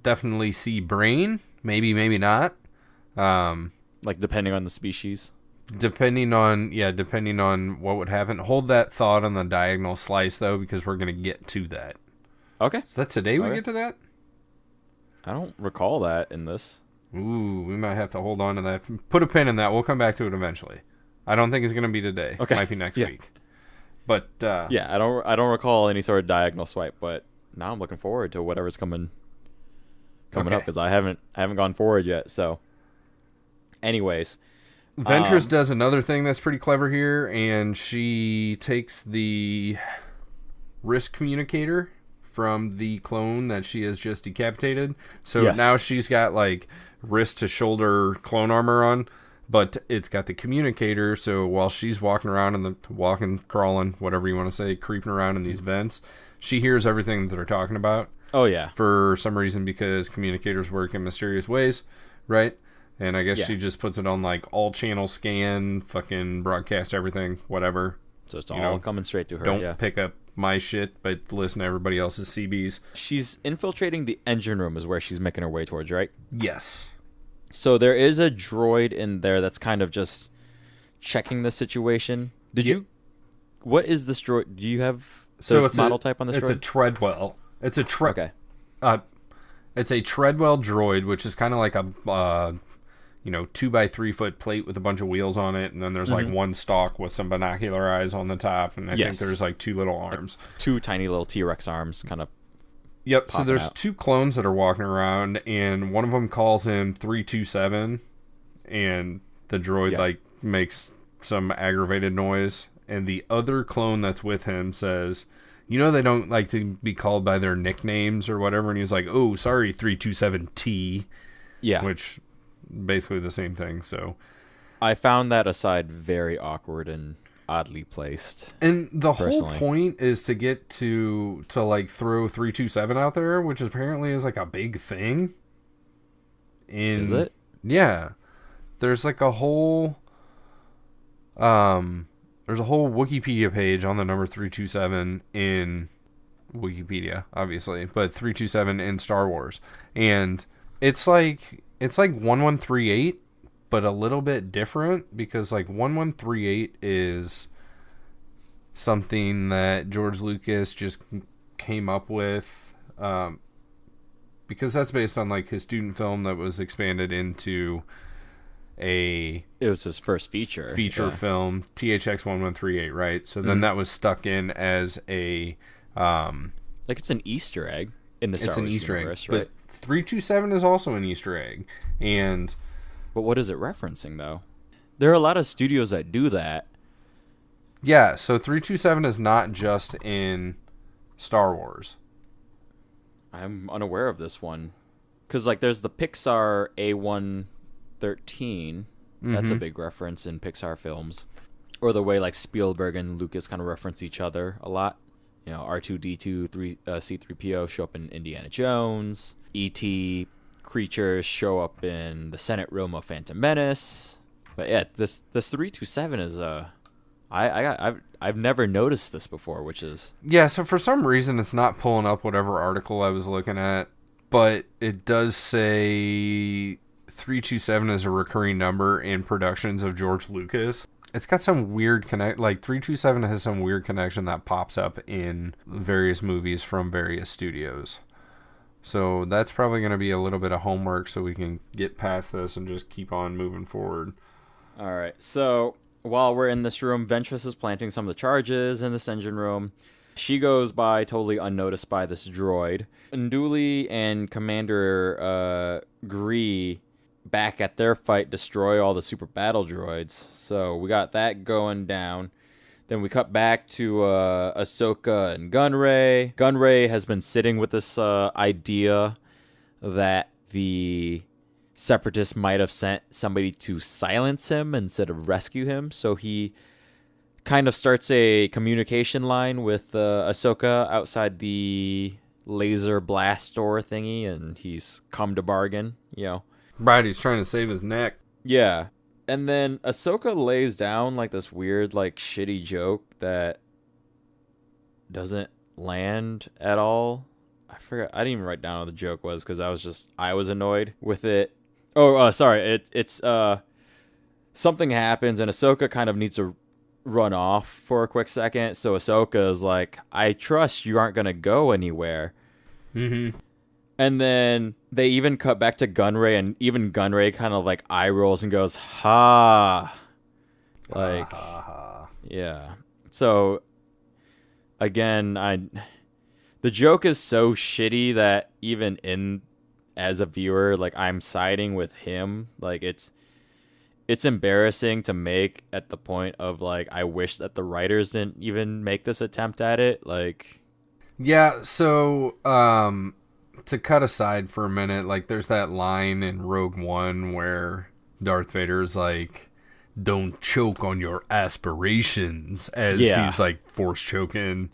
definitely see brain. Maybe not.
Like, depending on the species.
Depending on what would happen. Hold that thought on the diagonal slice, though, because we're going to get to that.
Okay.
Is that today we get to that?
I don't recall that in this.
Ooh, we might have to hold on to that. Put a pin in that. We'll come back to it eventually. I don't think it's going to be today.
Okay.
Might be next week. But
I don't recall any sort of diagonal swipe, but now I'm looking forward to whatever's coming up, because I haven't gone forward yet. So, anyways,
Ventress does another thing that's pretty clever here, and she takes the wrist communicator from the clone that she has just decapitated. So now she's got like wrist to shoulder clone armor on, but it's got the communicator. So while she's walking around crawling, whatever you want to say, creeping around in these vents, she hears everything that they're talking about.
Oh yeah.
For some reason, because communicators work in mysterious ways, right? And I guess she just puts it on like all channel scan, fucking broadcast everything, whatever.
So it's all coming straight to her.
Don't pick up my shit, but listen to everybody else's CBs.
She's infiltrating the engine room is where she's making her way towards, right?
Yes.
So there is a droid in there that's kind of just checking the situation. What is this droid? Do you have
So it's
model type on this droid?
It's a Treadwell.
Okay.
It's a Treadwell droid, which is kind of like a 2x3 foot plate with a bunch of wheels on it, and then there's like one stalk with some binocular eyes on the top, and I think there's like 2 little arms,
two tiny little T-Rex arms, kind of.
Yep. So there's 2 clones that are walking around, and one of them calls him 327, and the droid makes some aggravated noise, and the other clone that's with him says, they don't like to be called by their nicknames or whatever, and he's like, oh, sorry, 327T.
Yeah.
Which, basically the same thing, so.
I found that aside very awkward and oddly placed.
And the whole point is to get to like throw 327 out there, which apparently is like a big thing.
Is it?
Yeah. There's like a whole Wikipedia page on the number 327 in Wikipedia, obviously, but 327 in Star Wars. And it's like 1138, but a little bit different, because like 1138 is something that George Lucas just came up with, because that's based on like his student film that was expanded into it
was his first feature
film, THX 1138, right? So then that was stuck in as a
like it's an Easter egg in the Star Wars universe, right?
But 327 is also an Easter egg,
but what is it referencing though? There are a lot of studios that do that.
Yeah, so 327 is not just in Star Wars.
I'm unaware of this one, because like there's the Pixar A113. That's a big reference in Pixar films, or the way like Spielberg and Lucas kind of reference each other a lot. R2D2, C3PO show up in Indiana Jones. E.T. creatures show up in the Senate Room of Phantom Menace. But yeah, this 327 is I've never noticed this before, which is
So for some reason it's not pulling up whatever article I was looking at, but it does say 327 is a recurring number in productions of George Lucas. It's got some weird like 327 has some weird connection that pops up in various movies from various studios. So that's probably going to be a little bit of homework so we can get past this and just keep on moving forward.
All right. So while we're in this room, Ventress is planting some of the charges in this engine room. She goes by totally unnoticed by this droid. Unduli and Commander Gree, back at their fight, destroy all the super battle droids. So we got that going down. Then we cut back to Ahsoka and Gunray. Gunray has been sitting with this idea that the Separatists might have sent somebody to silence him instead of rescue him. So he kind of starts a communication line with Ahsoka outside the laser blast door thingy, and he's come to bargain,
Right, he's trying to save his neck.
Yeah. And then Ahsoka lays down like this weird, like shitty joke that doesn't land at all. I forgot. I didn't even write down what the joke was because I was annoyed with it. Oh, sorry. It's something happens and Ahsoka kind of needs to run off for a quick second. So Ahsoka is like, I trust you aren't going to go anywhere.
Mm-hmm.
And then they even cut back to Gunray, and even Gunray kind of like eye rolls and goes, ha. Like, yeah. So, again, the joke is so shitty that even as a viewer, like, I'm siding with him. Like, it's embarrassing to make at the point of, like, I wish that the writers didn't even make this attempt at it. Like,
yeah, so, to cut aside for a minute, like there's that line in Rogue One where Darth Vader's like, don't choke on your aspirations, as he's like force choking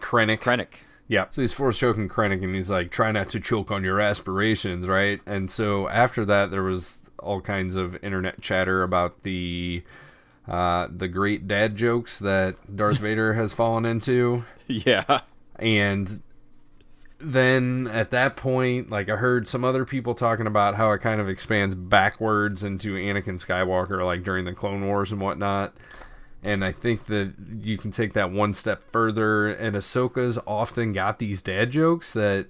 Krennic. Yeah. So he's force choking Krennic and he's like, try not to choke on your aspirations, right? And so after that there was all kinds of internet chatter about the great dad jokes that Darth Vader has fallen into.
Yeah.
And then at that point, like I heard some other people talking about how it kind of expands backwards into Anakin Skywalker, like during the Clone Wars and whatnot. And I think that you can take that one step further, and Ahsoka's often got these dad jokes that,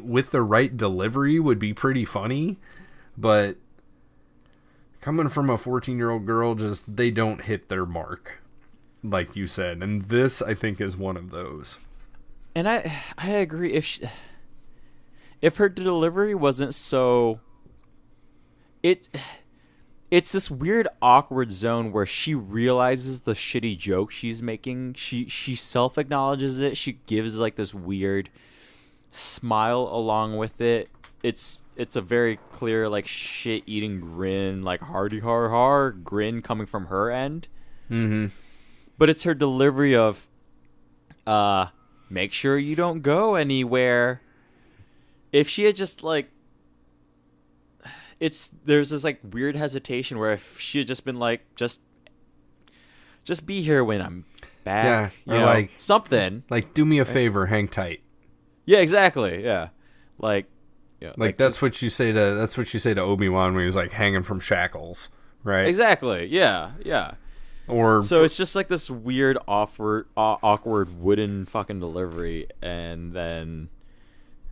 with the right delivery, would be pretty funny, but coming from a 14-year-old girl, they don't hit their mark, like you said. And this, I think, is one of those.
And I agree. If her delivery wasn't so... It's this weird, awkward zone where she realizes the shitty joke she's making. She self-acknowledges it. She gives, like, this weird smile along with it. It's a very clear, like, shit-eating grin, like, hardy har har grin coming from her end.
Mm-hmm.
But it's her delivery of, make sure you don't go anywhere. If she had just, like... There's this, like, weird hesitation where if she had just been like, just be here when I'm back,
you know, like
something.
Like, do me a favor, hang tight.
Yeah, exactly. Yeah, like
that's what you say to Obi-Wan when he's like hanging from shackles, right?
Exactly. Yeah.
Or
so it's just like this weird, awkward wooden fucking delivery, and then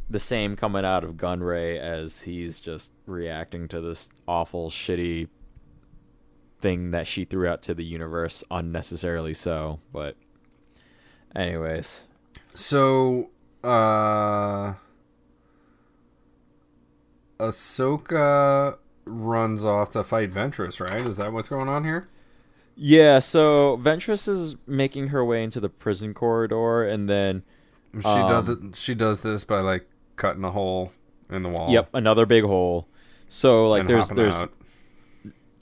the same coming out of Gunray as he's just reacting to this awful, shitty thing that she threw out to the universe unnecessarily so. But anyways.
So, Ahsoka runs off to fight Ventress, right? Is that what's going on here?
Yeah, so Ventress is making her way into the prison corridor, and then...
She does this by, like, cutting a hole in the wall.
Yep, another big hole. So like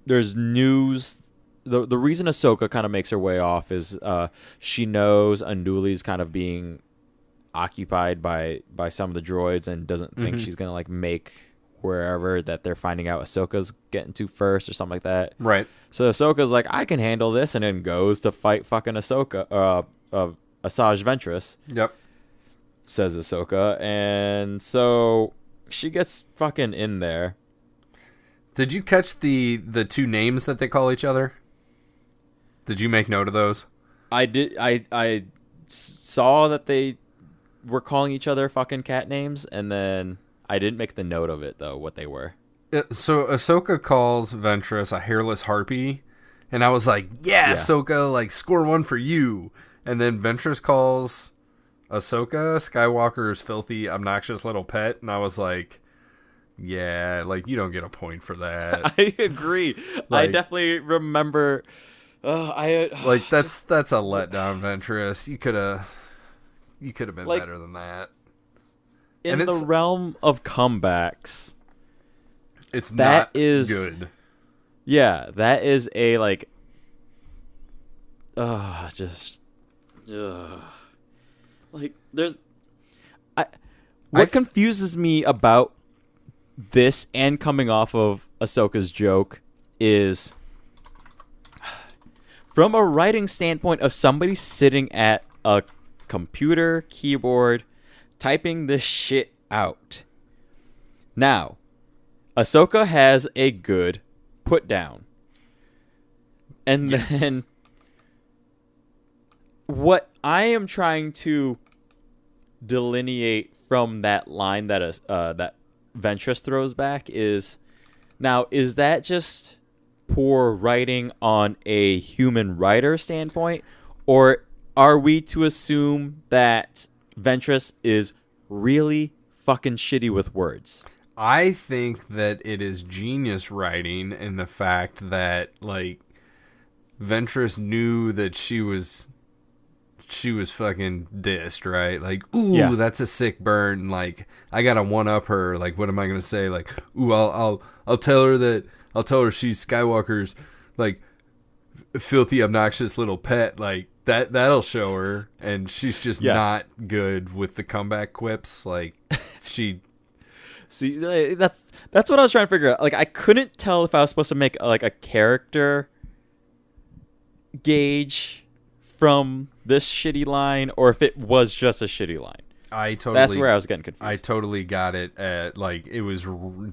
there's news. The reason Ahsoka kind of makes her way off is she knows Unduli's kind of being occupied by some of the droids and doesn't think she's gonna like make wherever that they're finding out Ahsoka's getting to first or something like that.
Right.
So Ahsoka's like, I can handle this, and then goes to fight fucking Ahsoka, Asajj Ventress.
Yep.
Says Ahsoka, and so she gets fucking in there.
Did you catch the two names that they call each other? Did you make note of those? I
did. I saw that they were calling each other fucking cat names, and then I didn't make the note of it though what they were.
So Ahsoka calls Ventress a hairless harpy, and I was like, yeah. Ahsoka, like, score one for you. And then Ventress calls Ahsoka Skywalker's filthy, obnoxious little pet, and I was like, yeah, like, you don't get a point for that.
I agree. Like, I definitely remember.
Like, that's a letdown, Ventress. You could have been like, better than that.
In the realm of comebacks,
it's not good.
Yeah, that is a like. Like, there's... What confuses me about this and coming off of Ahsoka's joke is, from a writing standpoint of somebody sitting at a computer keyboard typing this shit out. Now, Ahsoka has a good put down. And then what I am trying to delineate from that line that that Ventress throws back is, now, is that just poor writing on a human writer standpoint, or are we to assume that Ventress is really fucking shitty with words?
I think that it is genius writing in the fact that, like, Ventress knew that she was fucking dissed, right? Like, ooh, that's a sick burn. Like, I gotta one up her. Like, what am I gonna say? Like, ooh, I'll tell her she's Skywalker's, like, filthy, obnoxious little pet. Like, that'll show her. And she's just not good with the comeback quips. Like, she.
See, that's what I was trying to figure out. Like, I couldn't tell if I was supposed to make like a character gauge from this shitty line, or if it was just a shitty line. That's where I was getting confused.
I totally got it at, like, it was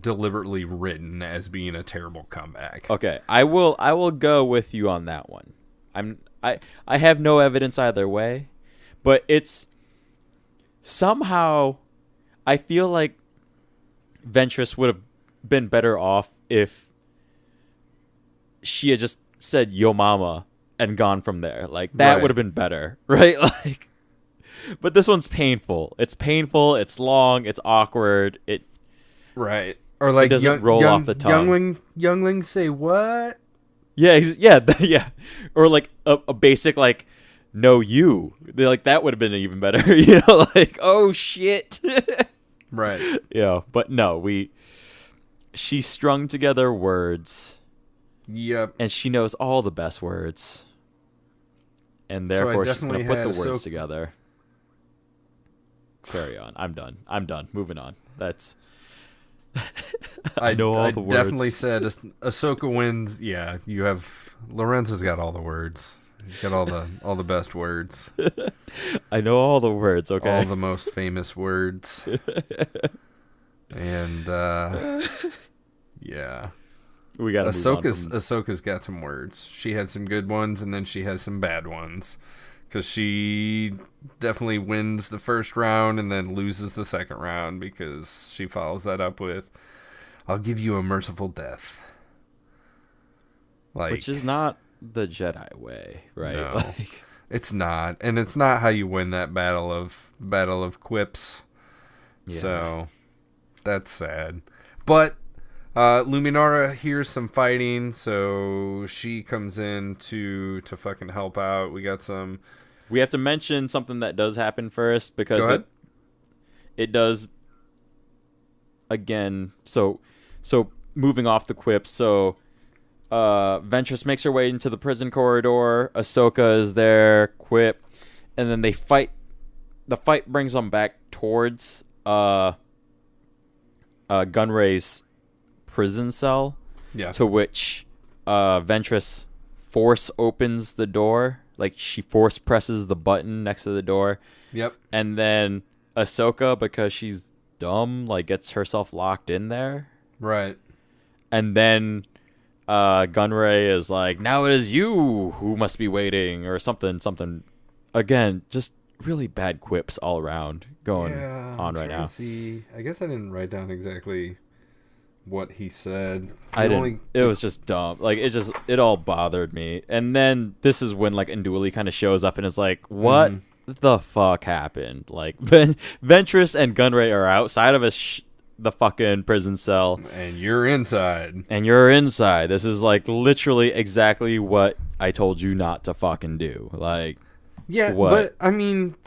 deliberately written as being a terrible comeback.
Okay, I will go with you on that one. I have no evidence either way, but it's somehow I feel like Ventress would have been better off if she had just said "Yo mama" and gone from there. Like that would have been better, right? Like, but this one's painful. It's painful. It's long. It's awkward.
Right. Or like
it doesn't roll off the tongue.
Youngling say what?
Yeah, yeah. Or like a basic like, no, you. Like that would have been even better. You know, like oh shit.
Right.
Yeah, but no, she strung together words.
Yep.
And she knows all the best words. And therefore she's going to put the words together. Carry on. I'm done. Moving on. That's I know all the words. I
definitely said Ahsoka wins. Yeah, you have Lorenzo's got all the words. He's got all the best words.
I know all the words, okay?
All the most famous words. And yeah.
We got
Ahsoka's got some words. She had some good ones and then she has some bad ones. Cuz she definitely wins the first round and then loses the second round because she follows that up with I'll give you a merciful death.
Which is not the Jedi way, right?
No,
like,
it's not, and it's not how you win that battle of quips. Yeah. So that's sad. But Luminara hears some fighting, so she comes in to fucking help out. We
have to mention something that does happen first because it does again. So moving off the quips, so. Ventress makes her way into the prison corridor. Ahsoka is there, quip, and then they fight. The fight brings them back towards Gunray's prison cell.
Yeah.
To which Ventress force opens the door, like she force presses the button next to the door.
Yep.
And then Ahsoka, because she's dumb, like gets herself locked in there.
Right.
And then Gunray is like, now it is you who must be waiting, or something. Again, just really bad quips all around going on right now.
I guess I didn't write down exactly what he said.
It was just dumb. Like it all bothered me. And then this is when like Unduli kind of shows up and is like, what the fuck happened? Like Ventress and Gunray are outside of the fucking prison cell,
and you're inside.
This is like literally exactly what I told you not to fucking do. Like,
yeah, what? But I mean, it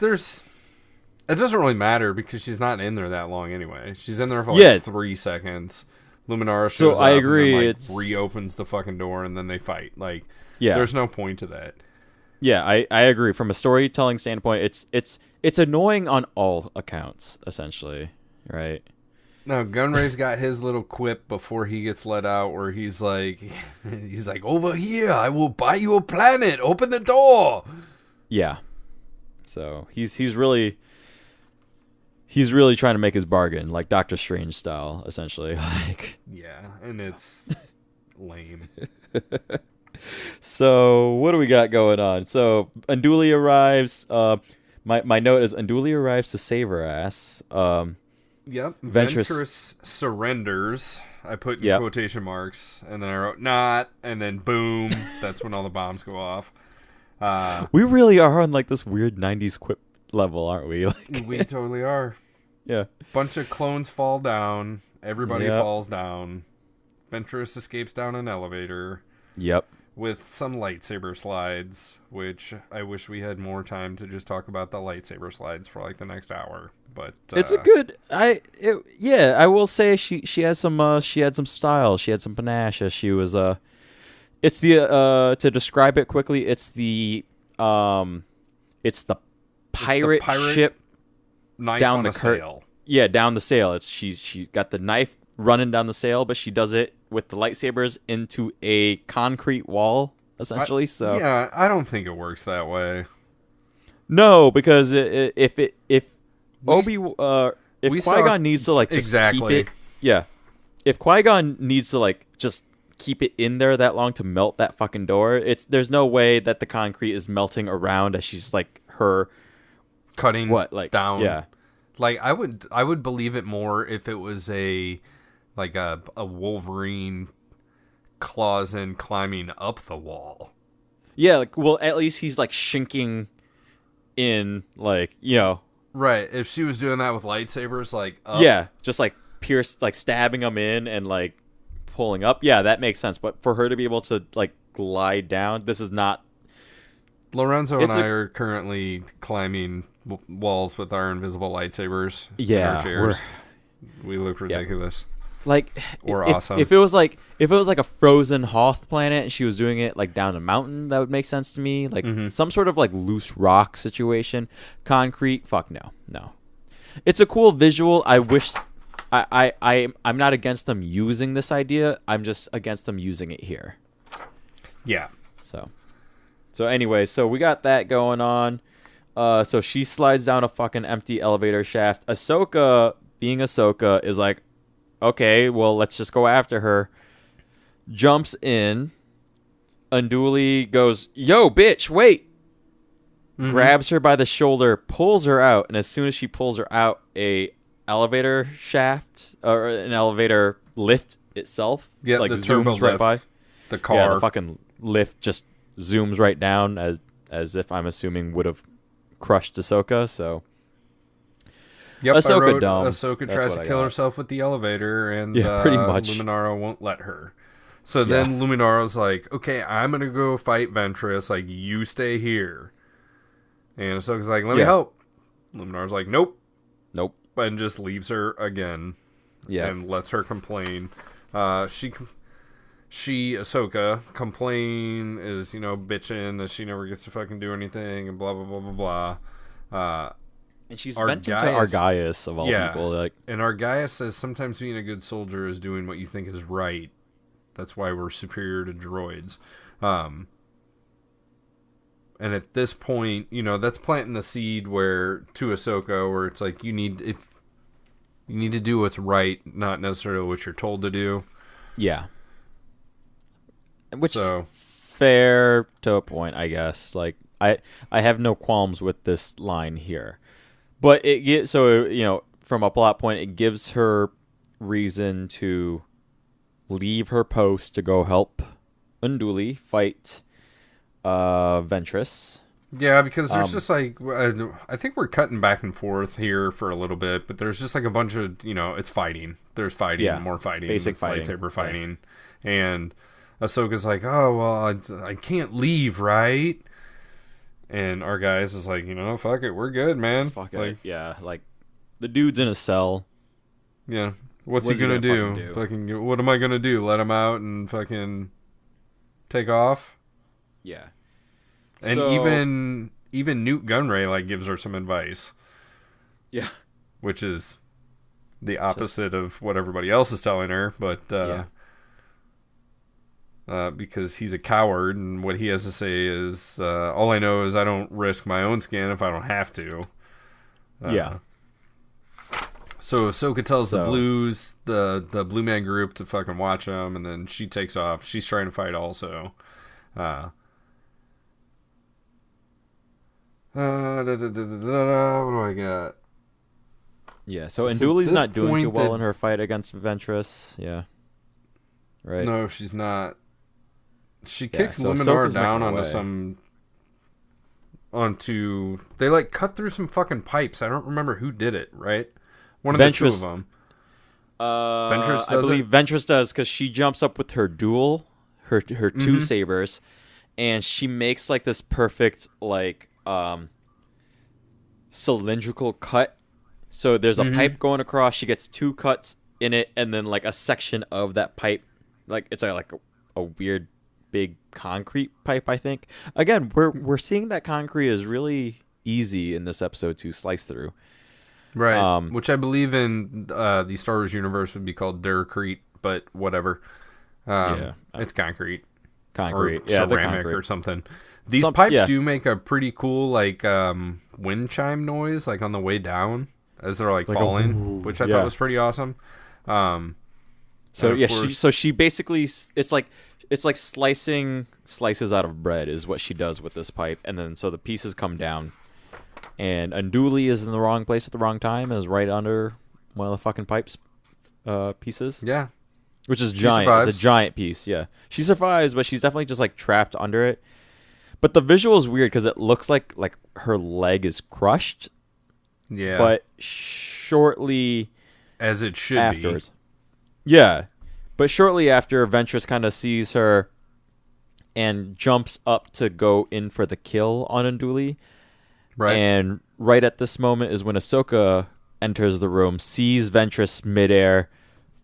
doesn't really matter because she's not in there that long anyway. She's in there for like 3 seconds. Luminara shows up.
I agree.
And then, reopens the fucking door, and then they fight. Like, there's no point to that.
Yeah, I agree. From a storytelling standpoint, it's annoying on all accounts, essentially, right?
No, Gunray's got his little quip before he gets let out where he's like, over here, I will buy you a planet. Open the door.
Yeah. So he's really trying to make his bargain, like Doctor Strange style, essentially. Like,
yeah, and it's lame.
So what do we got going on? So Unduli arrives. My note is Unduli arrives to save her ass.
Yep. Ventress surrenders. I put in quotation marks, and then I wrote not, and then boom, that's when all the bombs go off.
We really are on like this weird 90s quip level, aren't we? Like,
we totally are.
Yeah.
Bunch of clones fall down. Everybody falls down. Ventress escapes down an elevator.
Yep.
With some lightsaber slides, which I wish we had more time to just talk about the lightsaber slides for like the next hour. But
it's a good. I will say she has some. She had some style. She had some panache. She was It's the to describe it quickly. It's the pirate ship
knife
down
on
the
sail.
Yeah, down the sail. She got the knife running down the sail, but she does it with the lightsabers into a concrete wall, essentially.
I don't think it works that way.
No, because if Qui-Gon needs to like just keep it, if Qui-Gon needs to like just keep it in there that long to melt that fucking door. There's no way that the concrete is melting around as she's like her
cutting down.
Yeah.
Like I would believe it more if it was a Wolverine claws in climbing up the wall.
Yeah, like, well, at least he's like shinking in, like, you know.
Right. If she was doing that with lightsabers, like up.
Yeah, just like pierce, like stabbing them in and like pulling up. Yeah, that makes sense. But for her to be able to like glide down, this is not.
Lorenzo and I are currently climbing walls with our invisible lightsabers.
Yeah,
in our chairs. We look ridiculous.
Like,
awesome.
If it was like a frozen Hoth planet and she was doing it like down a mountain, that would make sense to me. Like some sort of like loose rock situation. Concrete, fuck no. It's a cool visual. I wish I'm not against them using this idea. I'm just against them using it here.
Yeah.
So anyway, so we got that going on. So she slides down a fucking empty elevator shaft. Ahsoka, being Ahsoka, is like, okay, well, let's just go after her. Jumps in. Unduli goes, yo, bitch, wait. Grabs her by the shoulder, pulls her out, and as soon as she pulls her out, a elevator shaft, or an elevator lift itself,
like the zooms
right by.
The car.
Yeah, the fucking lift just zooms right down as if I'm assuming would have crushed Ahsoka, so...
Yep,
Ahsoka dumb.
Ahsoka tries to kill herself with the elevator, and
pretty much.
Luminara won't let her. So then Luminara's like, okay, I'm going to go fight Ventress, like, you stay here. And Ahsoka's like, let me help. Luminara's like, nope. And just leaves her again.
Yeah.
And lets her complain. Ahsoka, complain is, bitching that she never gets to fucking do anything and blah, blah, blah, blah, blah.
And she's venting to Argaius, of all people. Like,
and Argaius says sometimes being a good soldier is doing what you think is right. That's why we're superior to droids. And at this point, that's planting the seed to Ahsoka, where it's like you need to do what's right, not necessarily what you're told to do.
Yeah. Which is fair to a point, I guess. Like, I have no qualms with this line here. But from a plot point, it gives her reason to leave her post to go help Unduli fight Ventress.
Yeah, because there's just like, I think we're cutting back and forth here for a little bit, but there's just like a bunch of, it's fighting. There's fighting, more fighting,
basic fighting,
lightsaber fighting, and Ahsoka's like, oh well, I can't leave, right? And our guys is like, fuck it, we're good, man.
Fuck it. Yeah, like the dude's in a cell.
Yeah, what's he gonna do? Fucking, what am I gonna do? Let him out and fucking take off?
Yeah.
And even Nute Gunray like gives her some advice.
Yeah.
Which is the opposite of what everybody else is telling her, but because he's a coward, and what he has to say is, all I know is I don't risk my own skin if I don't have to. So Ahsoka tells the Blues, the Blue Man group, to fucking watch them, and then she takes off. She's trying to fight also. What do I got?
Yeah, so Anduli's not doing too well in her fight against Ventress. Yeah. Right?
No, she's not. She kicks Luminara down onto... They, like, cut through some fucking pipes. I don't remember who did it, right? One of the two of them. Ventress does
I believe Ventress does, because she jumps up with her dual, her two sabers, and she makes, like, this perfect, like, cylindrical cut. So there's a pipe going across. She gets two cuts in it, and then, like, a section of that pipe. Like, it's like a weird big concrete pipe, I think. Again, we're seeing that concrete is really easy in this episode to slice through.
Right. Which I believe in the Star Wars universe would be called Duracrete, but whatever. It's concrete.
Concrete.
Or ceramic or something. These pipes do make a pretty cool, like, wind chime noise, like, on the way down as they're, like falling, which I thought was pretty awesome.
So yeah, she basically it's like slicing slices out of bread is what she does with this pipe, and then so the pieces come down, and Unduli is in the wrong place at the wrong time, and is right under one of the fucking pipes pieces.
Yeah,
which is giant. It's a giant piece. Yeah, she survives, but she's definitely just like trapped under it. But the visual is weird because it looks like her leg is crushed.
Yeah,
but shortly
as it should
afterwards. Yeah, but shortly after, Ventress kind of sees her and jumps up to go in for the kill on Unduli. Right. And right at this moment is when Ahsoka enters the room, sees Ventress midair,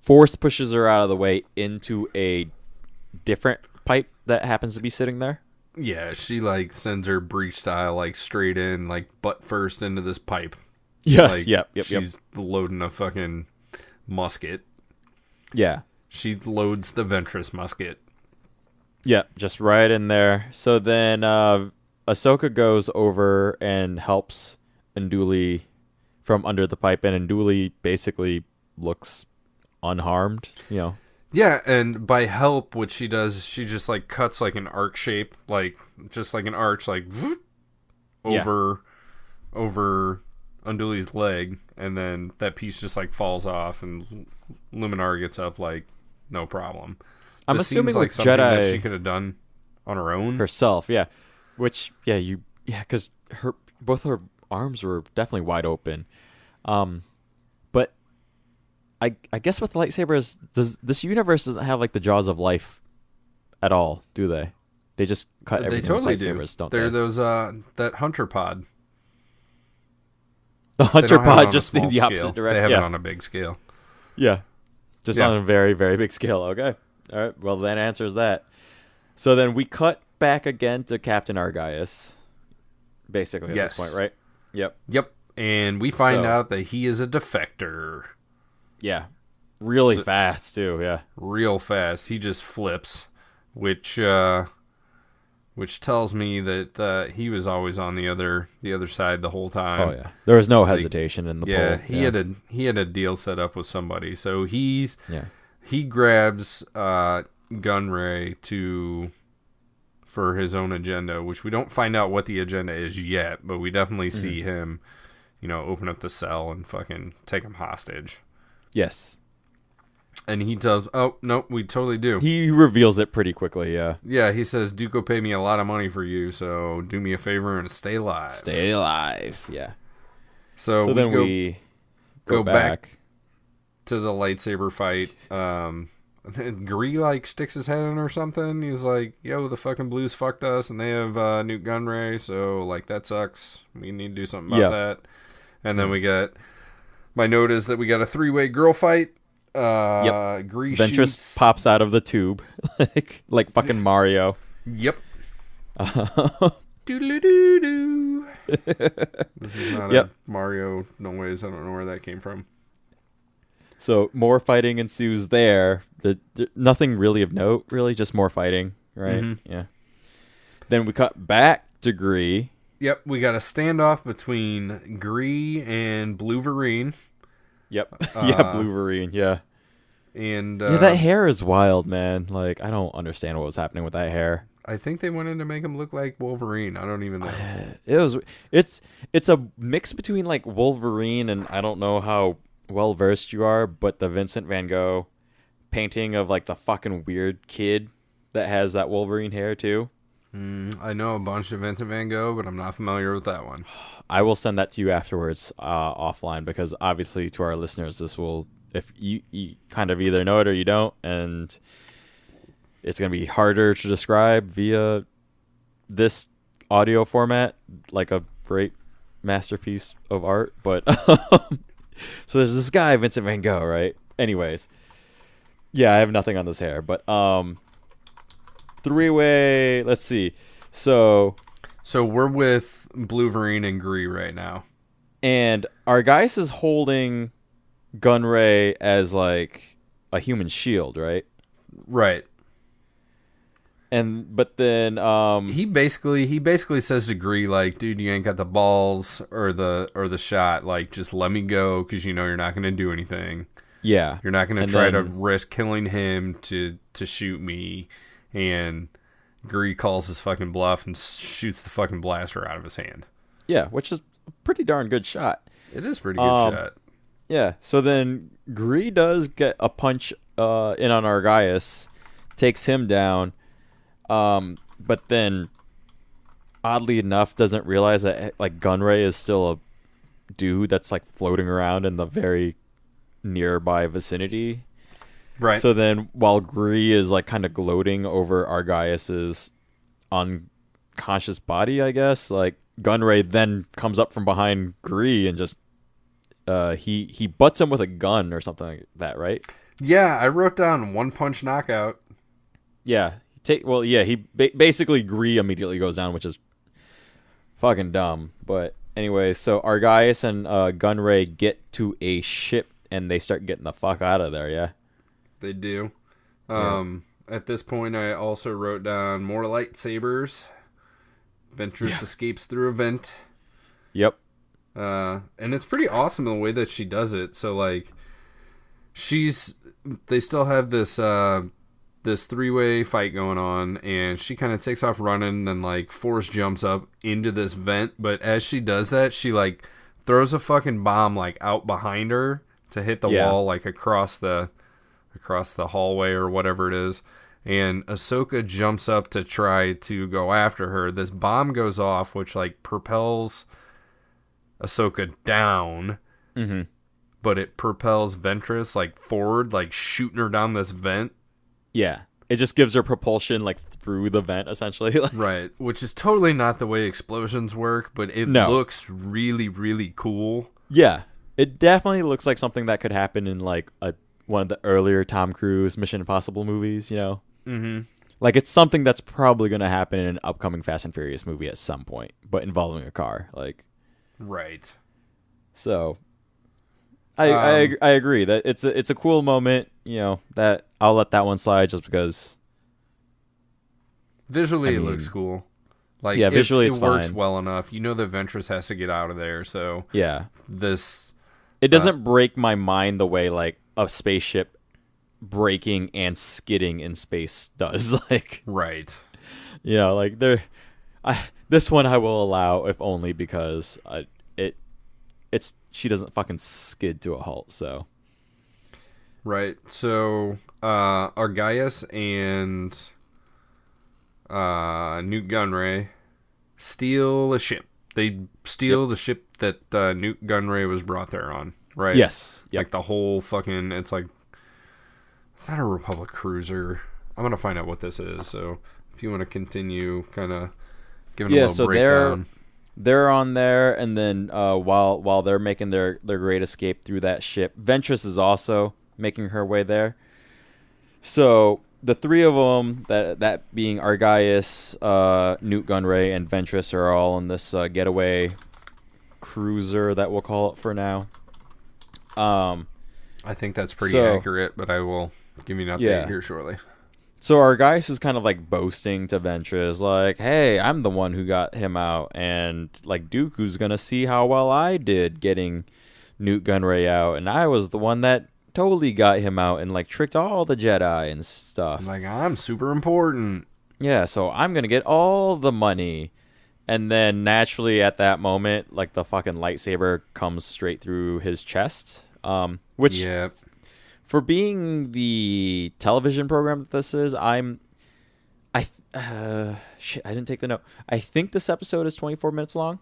force pushes her out of the way into a different pipe that happens to be sitting there.
Yeah, she like sends her breach style like straight in, like butt first into this pipe.
Yes,
like,
yep.
She's loading a fucking musket.
Yeah.
She loads the Ventress musket.
Yeah, just right in there. So then Ahsoka goes over and helps Unduli from under the pipe, and Unduli basically looks unharmed, you know.
Yeah, and by help, what she does, she just like cuts like an arc shape, like just like an arch, like over Unduli's leg, and then that piece just like falls off, and Luminara gets up like no problem.
I'm
this
assuming
seems like
with
something
Jedi
that she could have done on her own
herself, yeah. Which because both her arms were definitely wide open. But I guess with lightsabers, this universe doesn't have like the jaws of life at all, do they? They just cut everything
totally
with lightsabers, don't
They're
they?
those that hunter pod.
The hunter pod just in the opposite direction.
They have it on a big scale.
Yeah. Just on a very, very big scale. Okay. All right. Well, that answers that. So then we cut back again to Captain Argyus, basically at this point, right?
Yep. And we find out that he is a defector.
Yeah. Really fast, too. Yeah.
Real fast. He just flips, which tells me that he was always on the other side the whole time.
Oh yeah, there was no hesitation in the pull.
Yeah, he had a deal set up with somebody. So he grabs Gunray for his own agenda, which we don't find out what the agenda is yet, but we definitely see him, open up the cell and fucking take him hostage.
Yes.
And he does. Oh no, we totally do.
He reveals it pretty quickly. Yeah.
Yeah, he says Dooku paid me a lot of money for you, so do me a favor and stay alive.
Stay alive. Yeah.
So
then we go back
to the lightsaber fight. Gree like sticks his head in or something. He's like, "Yo, the fucking Blues fucked us, and they have Nute Gunray, so like that sucks. We need to do something about that." And then we get. My note is that we got a 3-way girl fight. Gree
Ventress
shoots.
pops out of the tube like fucking Mario.
Yep. Doodle-doo-doo. This is not a Mario noise. I don't know where that came from.
So more fighting ensues there. Nothing really of note, really, just more fighting, right? Mm-hmm. Yeah. Then we cut back to Gree.
Yep, we got a standoff between Gree and Blue-Verine.
Yep. Blue-Verine, yeah.
And
that hair is wild, man. Like, I don't understand what was happening with that hair.
I think they went in to make him look like Wolverine. I don't even know.
It's a mix between like Wolverine and I don't know how well versed you are, but the Vincent Van Gogh painting of like the fucking weird kid that has that Wolverine hair too.
I know a bunch of Vincent Van Gogh, but I'm not familiar with that one.
I will send that to you afterwards offline, because obviously to our listeners, this will, if you kind of either know it or you don't, and it's going to be harder to describe via this audio format, like a great masterpiece of art. But so there's this guy, Vincent Van Gogh, right? Anyways, yeah, I have nothing on this hair, but 3-way, let's see. So
we're with Blue-Verine and Gree right now.
And Argyus is holding Gunray as like a human shield, right?
Right.
But then
he basically says to Gree, like, dude, you ain't got the balls or the shot, like, just let me go, because you know you're not going to do anything.
Yeah.
You're not going to try to risk killing him to shoot me. And Gree calls his fucking bluff and shoots the fucking blaster out of his hand.
Yeah, which is a pretty darn good shot.
It is a pretty good shot.
Yeah, so then Gree does get a punch in on Argaius, takes him down, but then, oddly enough, doesn't realize that like Gunray is still a dude that's like floating around in the very nearby vicinity.
Right.
So then, while Gree is like kind of gloating over Argaius's unconscious body, I guess, like Gunray then comes up from behind Gree and just he butts him with a gun or something like that, right?
Yeah, I wrote down one punch knockout.
Yeah, he basically Gree immediately goes down, which is fucking dumb. But anyway, so Argaius and Gunray get to a ship and they start getting the fuck out of there. Yeah,
they do. At this point, I also wrote down more lightsabers. Ventress escapes through a vent.
Yep.
And it's pretty awesome the way that she does it. So like, they still have this this 3-way fight going on, and she kind of takes off running, then like Force jumps up into this vent. But as she does that, she like throws a fucking bomb like out behind her to hit the wall, like across the hallway or whatever it is. And Ahsoka jumps up to try to go after her. This bomb goes off, which like propels Ahsoka down, but it propels Ventress like forward, like shooting her down this vent.
Yeah, it just gives her propulsion like through the vent, essentially.
Right, which is totally not the way explosions work, but it looks really, really cool.
Yeah, it definitely looks like something that could happen in like one of the earlier Tom Cruise Mission Impossible movies, you know? Mm-hmm. Like, it's something that's probably going to happen in an upcoming Fast and Furious movie at some point, but involving a car. Like,
right.
So, I agree that it's a cool moment, you know, that I'll let that one slide just because.
Visually, it looks cool. Like,
yeah, visually
it works
fine.
well enough. You know that Ventress has to get out of there, so
yeah,
it
doesn't break my mind the way like a spaceship braking and skidding in space does. Like,
right,
you know, like this one I will allow if only because she doesn't fucking skid to a halt. So
right, so Argaius and Nute Gunray steal a ship. They steal the ship that Nute Gunray was brought there on, right?
Yes. Yep.
Like the whole fucking, it's like, it's not a Republic cruiser. I'm going to find out what this is. So if you want to continue kind of giving a little breakdown.
They're on there, and then while they're making their great escape through that ship, Ventress is also making her way there. So the three of them, that being Argaius, Nute Gunray, and Ventress, are all on this getaway cruiser that we'll call it for now.
I think that's pretty accurate, but I will give you an update here shortly.
So Argaius is kind of like boasting to Ventress, like, hey, I'm the one who got him out, and like Dooku's gonna see how well I did getting Nute Gunray out, and I was the one that totally got him out and like tricked all the Jedi and stuff.
Like, I'm super important.
Yeah, so I'm gonna get all the money. And then naturally at that moment, like the fucking lightsaber comes straight through his chest. Which for being the television program that this is, I didn't take the note. I think this episode is 24 minutes long.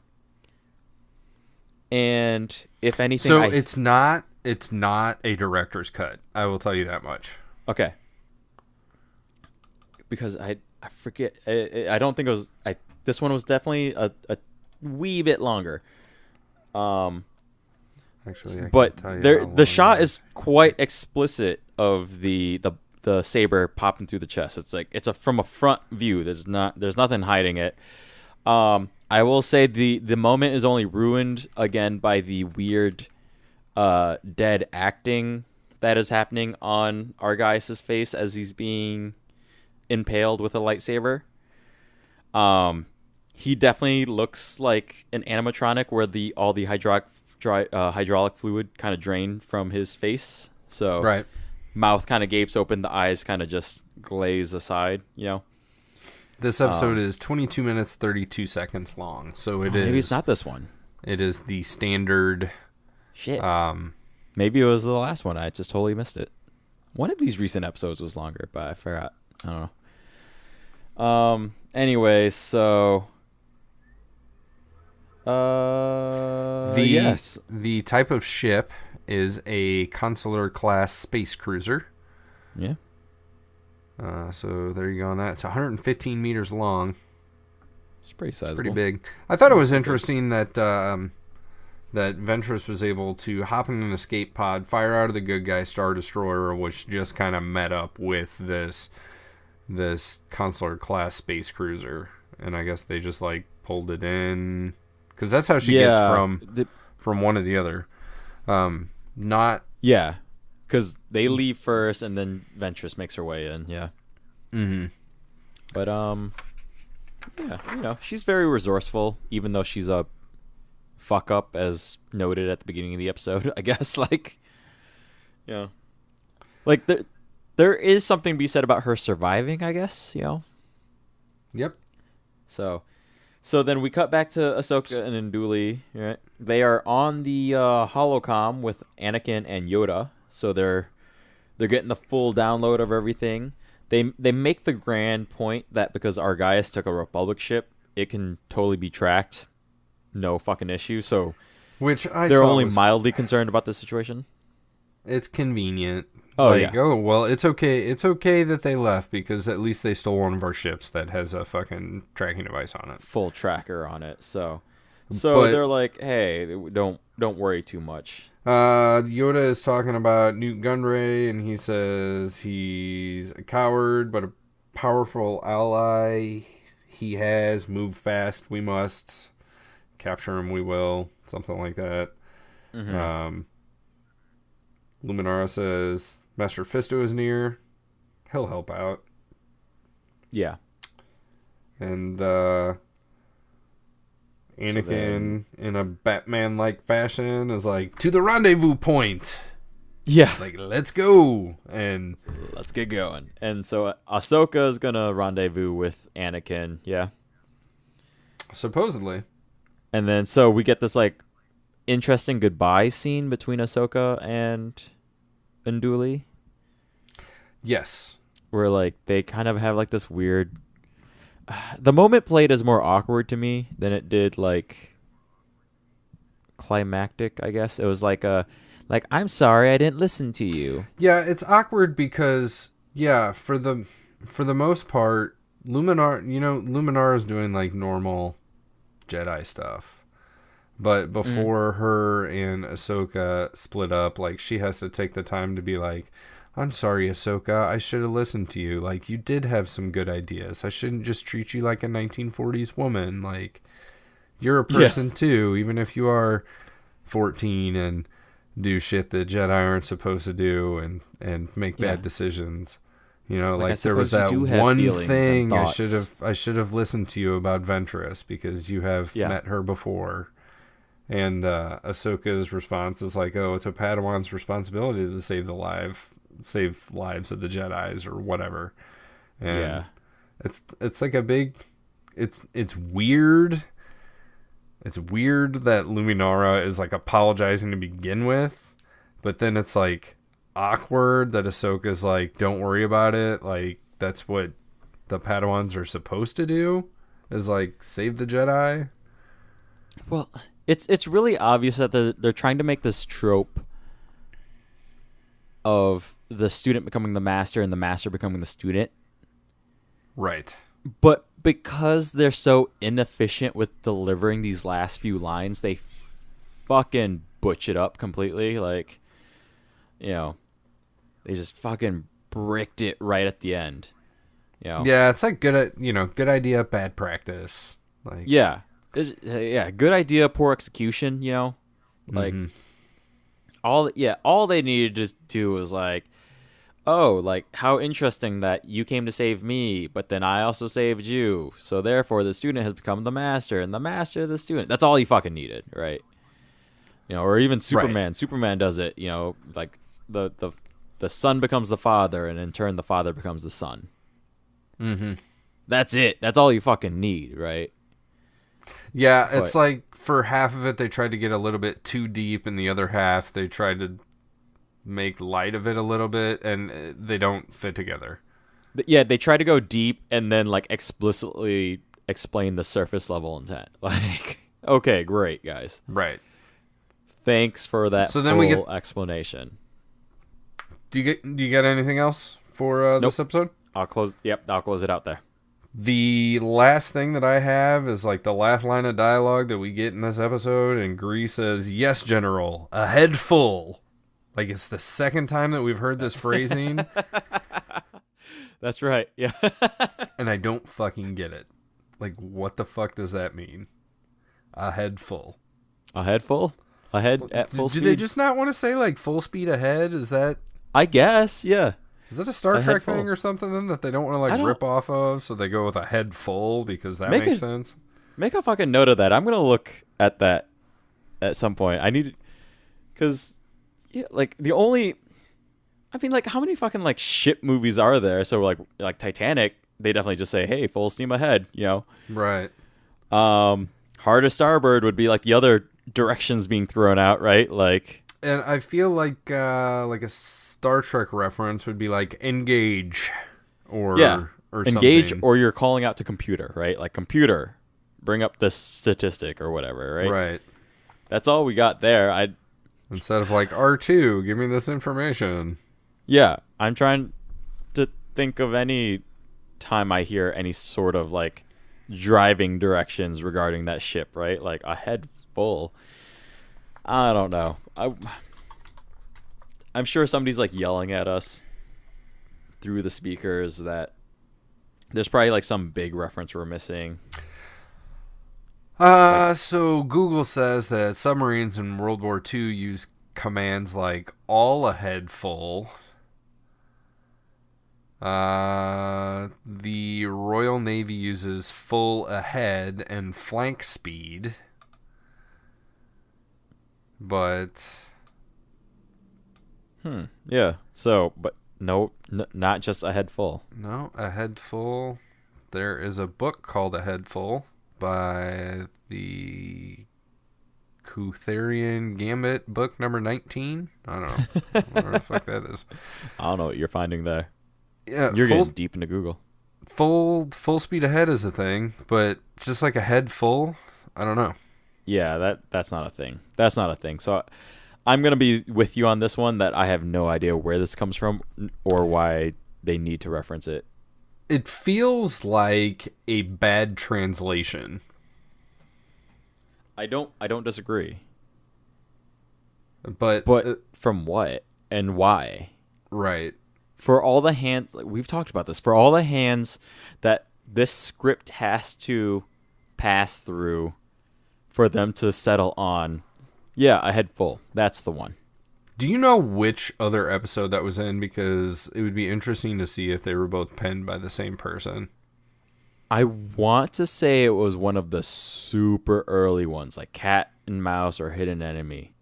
And if anything,
so it's not a director's cut. I will tell you that much.
Okay. Because I forget. I don't think it was. This one was definitely a wee bit longer.
Actually,
but the shot is quite explicit of the saber popping through the chest. It's like from a front view. There's nothing hiding it. I will say the moment is only ruined again by the weird dead acting that is happening on Argaius' face as he's being impaled with a lightsaber. He definitely looks like an animatronic where all the hydraulic fluid kind of drained from his face. So
right.
Mouth kind of gapes open, the eyes kind of just glaze aside,
This episode is 22 minutes 32 seconds long, so it is.
Maybe it's not this one.
It is the standard.
Shit. Maybe it was the last one. I just totally missed it. One of these recent episodes was longer, but I forgot. I don't know. Anyway, so. Yes.
The type of ship is a consular class space cruiser.
Yeah.
So there you go on that. It's 115 meters long.
It's pretty sizable.
It's pretty big. I thought it was interesting that that Ventress was able to hop in an escape pod, fire out of the good guy Star Destroyer, which just kind of met up with this consular class space cruiser, and I guess they just like pulled it in because that's how she gets from one to the other.
Because they leave first, and then Ventress makes her way in. Yeah.
Mm-hmm.
But she's very resourceful, even though she's a fuck up, as noted at the beginning of the episode. I guess, there is something to be said about her surviving. I guess,
Yep.
So then we cut back to Ahsoka and Unduli. Right? They are on the holocom with Anakin and Yoda. So they're getting the full download of everything. They make the grand point that because Argaius took a Republic ship, it can totally be tracked, no fucking issue. So they're only mildly concerned about the situation.
It's convenient.
Oh yeah.
Oh well, it's okay. It's okay that they left because at least they stole one of our ships that has a fucking tracking device on it,
full tracker on it. So they're like, hey, don't worry too much.
Yoda is talking about Nute Gunray, and he says he's a coward, but a powerful ally. He has moved fast. We must capture him. We will. Something like that.
Mm-hmm.
Luminara says Master Fisto is near. He'll help out.
Yeah.
And Anakin, in a Batman-like fashion, is like, to the rendezvous point.
Yeah.
Like, let's go. And
let's get going. And so Ahsoka is going to rendezvous with Anakin. Yeah.
Supposedly.
And then so we get this, interesting goodbye scene between Ahsoka and Unduli.
Yes.
Where, they kind of have, this weird... The moment played as more awkward to me than it did climactic, I guess. It was I'm sorry I didn't listen to you.
Yeah, it's awkward because for the most part, Luminara is doing normal Jedi stuff. But before her and Ahsoka split up, she has to take the time to be like, I'm sorry, Ahsoka, I should have listened to you. You did have some good ideas. I shouldn't just treat you like a 1940s woman. You're a person too, even if you are 14 and do shit that Jedi aren't supposed to do and make bad decisions. There was that one thing I should have listened to you about Ventress because you have met her before. And Ahsoka's response is oh, it's a Padawan's responsibility to save lives of the Jedis or whatever. And it's a big, it's weird. It's weird that Luminara is apologizing to begin with, but then it's awkward that Ahsoka's don't worry about it. That's what the Padawans are supposed to do, is save the Jedi.
Well, it's really obvious that they're trying to make this trope of the student becoming the master and the master becoming the student.
Right.
But because they're so inefficient with delivering these last few lines, they fucking butch it up completely. They just fucking bricked it right at the end.
Yeah, it's good idea, bad practice.
Good idea, poor execution,
Mm-hmm.
all they needed to do was how interesting that you came to save me, but then I also saved you. So therefore the student has become the master and the master the student. That's all you fucking needed, right? Or even Superman. Right. Superman does it, the son becomes the father, and in turn the father becomes the son.
Mm-hmm.
That's it. That's all you fucking need, right?
Yeah, it's like for half of it they tried to get a little bit too deep, and the other half they tried to make light of it a little bit, and they don't fit together.
Yeah, they try to go deep and then like explicitly explain the surface level intent. Like, okay, great, guys.
Right.
Thanks for that
so then
full
we get
explanation.
Do you get anything else for this episode?
I'll close it out there.
The last thing that I have is like the last line of dialogue that we get in this episode, and Gree says, "Yes, General, a head full." Like, it's the second time that we've heard this phrasing.
That's right. Yeah.
And I don't fucking get it. Like, what the fuck does that mean? A head full.
A head full? A head at full speed?
Do they just not want to say, like, full speed ahead? Is that...
I guess, yeah.
Is that a Star Trek thing or something then that they don't want to, like, rip off of? So they go with a head full because that makes sense?
Make a fucking note of that. I'm going to look at that at some point. I need... Because, yeah, like, the only... I mean, like, how many fucking, like, ship movies are there? So, like Titanic, they definitely just say, hey, full steam ahead, you know?
Right.
Hard to starboard would be, like, the other directions being thrown out, right? Like...
And I feel like a Star Trek reference would be, like, engage or
engage,
something.
Or you're calling out to computer, right? Like, computer, bring up this statistic or whatever, right?
Right.
That's all we got there.
Instead of, like, R2, give me this information.
Yeah, I'm trying to think of any time I hear any sort of, like, driving directions regarding that ship, right? Like, a head full. I don't know. I'm sure somebody's, like, yelling at us through the speakers that there's probably, like, some big reference we're missing.
So Google says that submarines in World War II use commands like all ahead full. The Royal Navy uses full ahead and flank speed. But...
Yeah. So, but no, not just a head full.
No, a head full. There is a book called A Head Full by the Kutherian Gambit, book number 19. I don't know. Whatever the fuck that is.
I don't know what you're finding there.
Yeah,
you're getting deep into Google.
Full speed ahead is a thing, but just like a head full, I don't know.
Yeah, that's not a thing. That's not a thing. So I'm going to be with you on this one that I have no idea where this comes from or why they need to reference it.
It feels like a bad translation.
I don't disagree.
But
from what and why?
Right.
For all the hands, like we've talked about this, for all the hands that this script has to pass through for them to settle on, yeah, a head full. That's the one.
Do you know which other episode that was in? Because it would be interesting to see if they were both penned by the same person.
I want to say it was one of the super early ones, like Cat and Mouse or Hidden Enemy.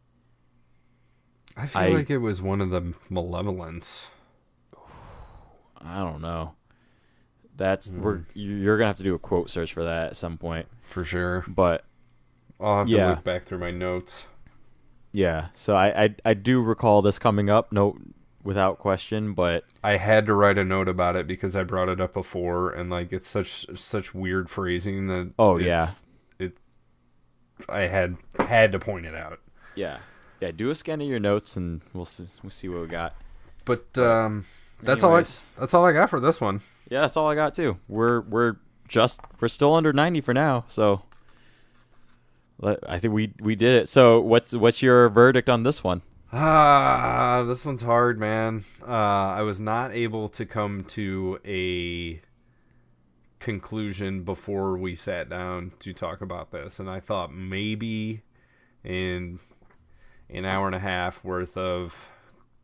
I feel like it was one of the Malevolents.
I don't know. You're gonna have to do a quote search for that at some point.
For sure.
But
I'll have to look back through my notes.
Yeah, so I do recall this coming up, no, without question, but
I had to write a note about it because I brought it up before, and like it's such weird phrasing that I had to point it out.
Yeah, do a scan of your notes and we'll see what we got.
But that's all I got for this one.
Yeah, that's all I got too. We're still under 90 for now, so. I think we did it. So what's your verdict on this one?
This one's hard, man. I was not able to come to a conclusion before we sat down to talk about this, and I thought maybe in an hour and a half worth of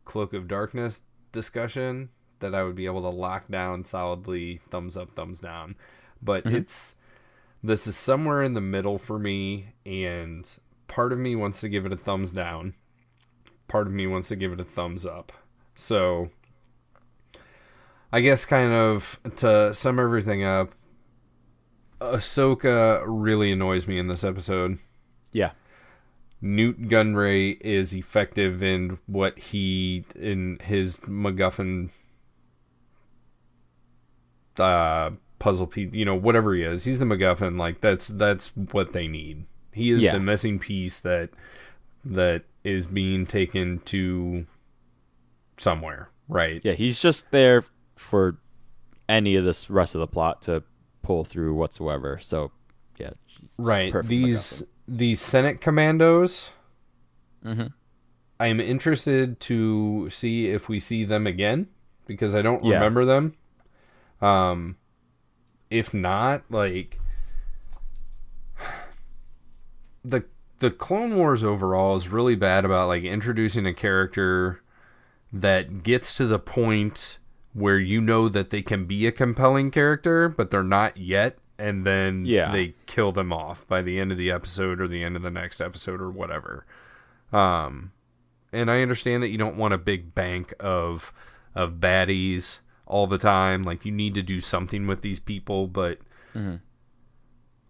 Cloak of Darkness discussion that I would be able to lock down solidly thumbs up, thumbs down. But this is somewhere in the middle for me, and part of me wants to give it a thumbs down. part of me wants to give it a thumbs up. So I guess kind of to sum everything up, Ahsoka really annoys me in this episode.
Yeah.
Nute Gunray is effective in in his MacGuffin puzzle piece, whatever he is. He's the MacGuffin. Like, that's what they need. He is the missing piece that is being taken to somewhere, right?
Yeah, he's just there for any of this rest of the plot to pull through whatsoever. So, yeah.
Right. These Senate commandos,
mm-hmm.
I am interested to see if we see them again, because I don't remember them. If not, like, the Clone Wars overall is really bad about, like, introducing a character that gets to the point where you know that they can be a compelling character, but they're not yet, and then they kill them off by the end of the episode or the end of the next episode or whatever. And I understand that you don't want a big bank of baddies all the time. Like, you need to do something with these people, but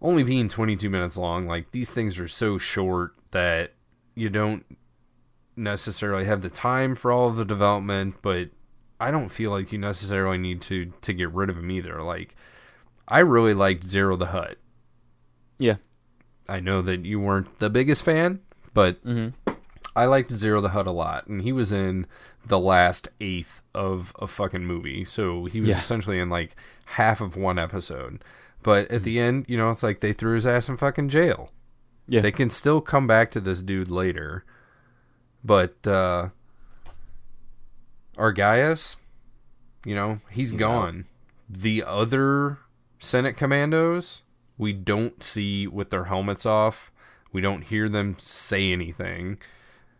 only being 22 minutes long, like, these things are so short that you don't necessarily have the time for all of the development, but I don't feel like you necessarily need to get rid of him either. Like, I really liked Zero the Hutt.
Yeah.
I know that you weren't the biggest fan, but I liked Zero the Hutt a lot, and he was in the last eighth of a fucking movie, so he was essentially in, like, half of one episode. But at the end, it's like they threw his ass in fucking jail. Yeah. They can still come back to this dude later, but Argaius, he's gone. Out. The other Senate commandos, we don't see with their helmets off. We don't hear them say anything.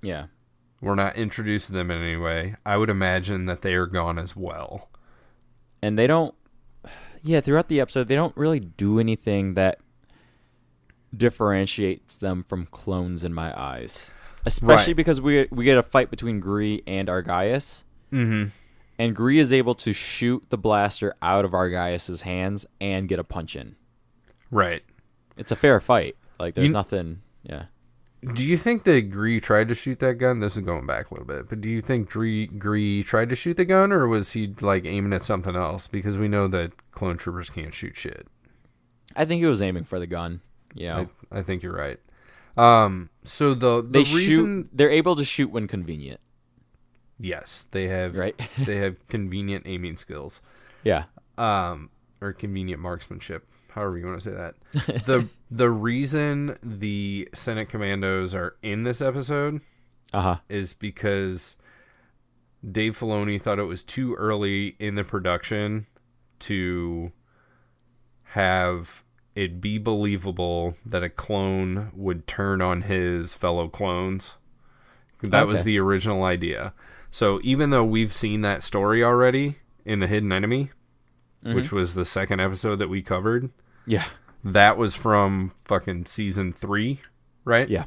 Yeah.
We're not introduced to them in any way. I would imagine that they are gone as well.
And they don't... Yeah, throughout the episode, they don't really do anything that differentiates them from clones in my eyes. Especially because we get a fight between Gree and Argaius. Mm-hmm. And Gree is able to shoot the blaster out of Argaius' hands and get a punch in.
Right.
It's a fair fight. Like, there's nothing... Yeah.
Do you think that Gree tried to shoot that gun? This is going back a little bit, but do you think Gree tried to shoot the gun, or was he, like, aiming at something else? Because we know that clone troopers can't shoot shit.
I think he was aiming for the gun. Yeah.
I think you're right. So the reason...
They're able to shoot when convenient.
Yes, they have.
Right?
They have convenient aiming skills.
Yeah.
Or convenient marksmanship. However you want to say that. The reason the Senate Commandos are in this episode is because Dave Filoni thought it was too early in the production to have it be believable that a clone would turn on his fellow clones. That was the original idea. So even though we've seen that story already in The Hidden Enemy, which was the second episode that we covered...
Yeah.
That was from fucking season 3, right?
Yeah.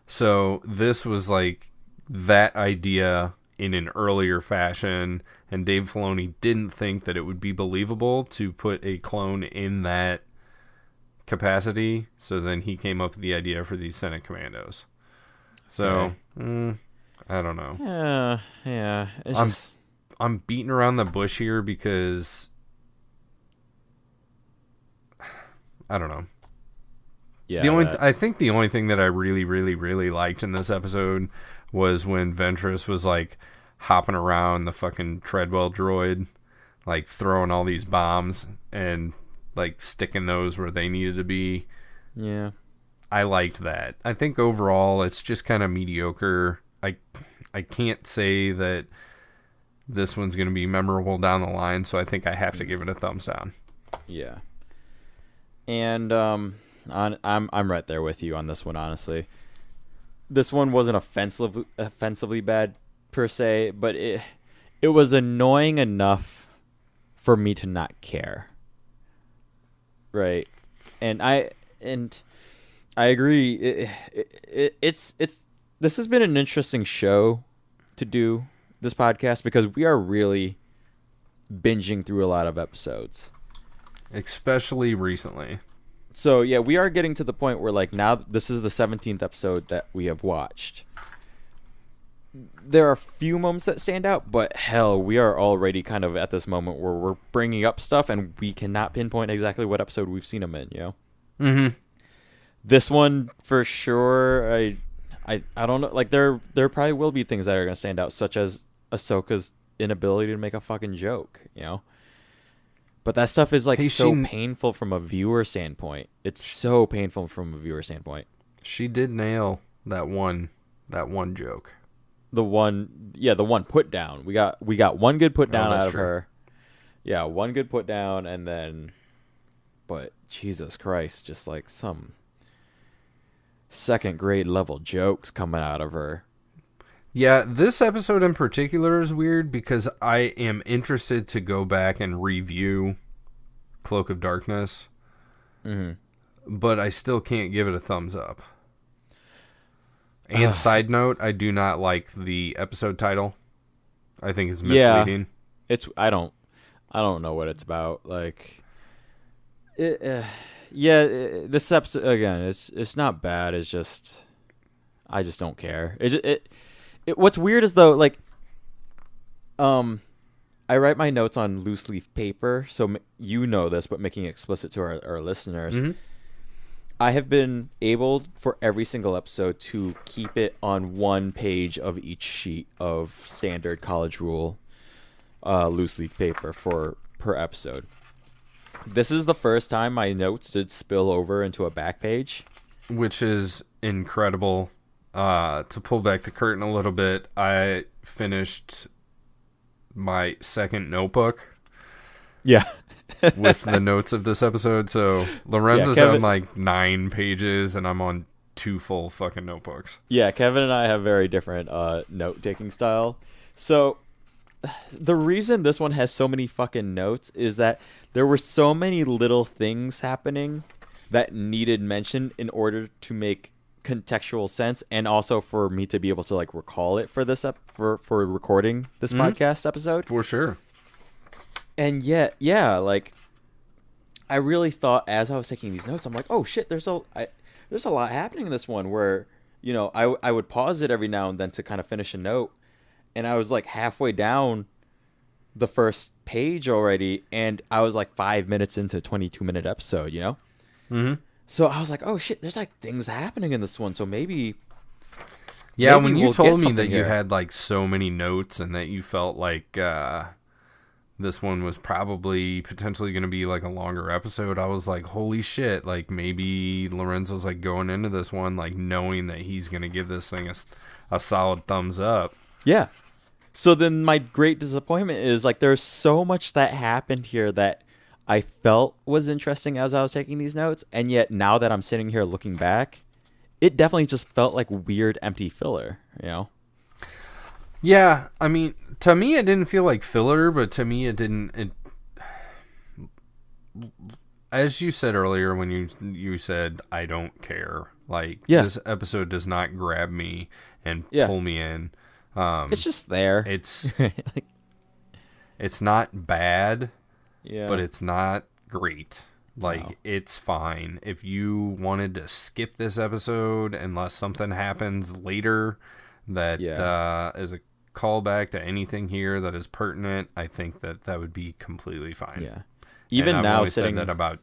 So this was like that idea in an earlier fashion, and Dave Filoni didn't think that it would be believable to put a clone in that capacity, so then he came up with the idea for these Senate Commandos. So, I don't know.
Yeah.
I'm beating around the bush here because... I don't know. Yeah. I think the only thing that I really, really, really liked in this episode was when Ventress was, like, hopping around the fucking Treadwell droid, like, throwing all these bombs and, like, sticking those where they needed to be.
Yeah.
I liked that. I think overall it's just kind of mediocre. I can't say that this one's going to be memorable down the line, so I think I have to give it a thumbs down.
Yeah. And I'm right there with you on this one, honestly. This one wasn't offensively bad per se, but it was annoying enough for me to not care. Right. And I agree. It's this has been an interesting show to do, this podcast, because we are really binging through a lot of episodes.
Especially recently.
So, yeah, we are getting to the point where, like, now this is the 17th episode that we have watched. There are a few moments that stand out, but hell, we are already kind of at this moment where we're bringing up stuff and we cannot pinpoint exactly what episode we've seen them in, you know?
Mm-hmm.
This one, for sure, I don't know. Like, there probably will be things that are going to stand out, such as Ahsoka's inability to make a fucking joke, you know? But that stuff is, like, painful from a viewer standpoint. It's so painful from a viewer standpoint.
She did nail that one joke.
The one put down. We got one good put down out of her. Yeah, one good put down, and then, but Jesus Christ, just like some second grade level jokes coming out of her.
Yeah, this episode in particular is weird because I am interested to go back and review Cloak of Darkness, but I still can't give it a thumbs up. And side note, I do not like the episode title. I think it's misleading.
Yeah, I don't know what it's about. Like, this episode again, it's not bad. It's just I just don't care. What's weird is though, like, I write my notes on loose leaf paper, so you know this, but making it explicit to our listeners. Mm-hmm. I have been able for every single episode to keep it on one page of each sheet of standard college rule loose leaf paper per episode. This is the first time my notes did spill over into a back page,
which is incredible. To pull back the curtain a little bit, I finished my second notebook.
Yeah.
With the notes of this episode. So Lorenzo's on like 9 pages and I'm on 2 full fucking notebooks.
Yeah, Kevin and I have very different note-taking style. So the reason this one has so many fucking notes is that there were so many little things happening that needed mention in order to make contextual sense, and also for me to be able to like recall it for this for recording this podcast episode.
For sure.
And yet, yeah, like I really thought as I was taking these notes, I'm like, oh shit, there's a lot happening in this one where, you know, I would pause it every now and then to kind of finish a note, and I was like halfway down the first page already, and I was like 5 minutes into a 22-minute episode, you know?
Mm-hmm.
So I was like, oh shit, there's like things happening in this one, so maybe...
Yeah, when you told me that you had like so many notes and that you felt like this one was probably potentially going to be like a longer episode, I was like, holy shit, like maybe Lorenzo's like going into this one like knowing that he's going to give this thing a solid thumbs up.
Yeah. So then my great disappointment is like there's so much that happened here that I felt was interesting as I was taking these notes, and yet now that I'm sitting here looking back, it definitely just felt like weird empty filler, you know?
Yeah, I mean, to me it didn't feel like filler, but to me it didn't. As you said earlier when you said I don't care, like this episode does not grab me and pull me in.
It's just there.
It's it's not bad, but it's not great. Like, it's fine. If you wanted to skip this episode unless something happens later that is a callback to anything here that is pertinent, I think that would be completely fine.
Yeah. Even
and
now,
I've only said that about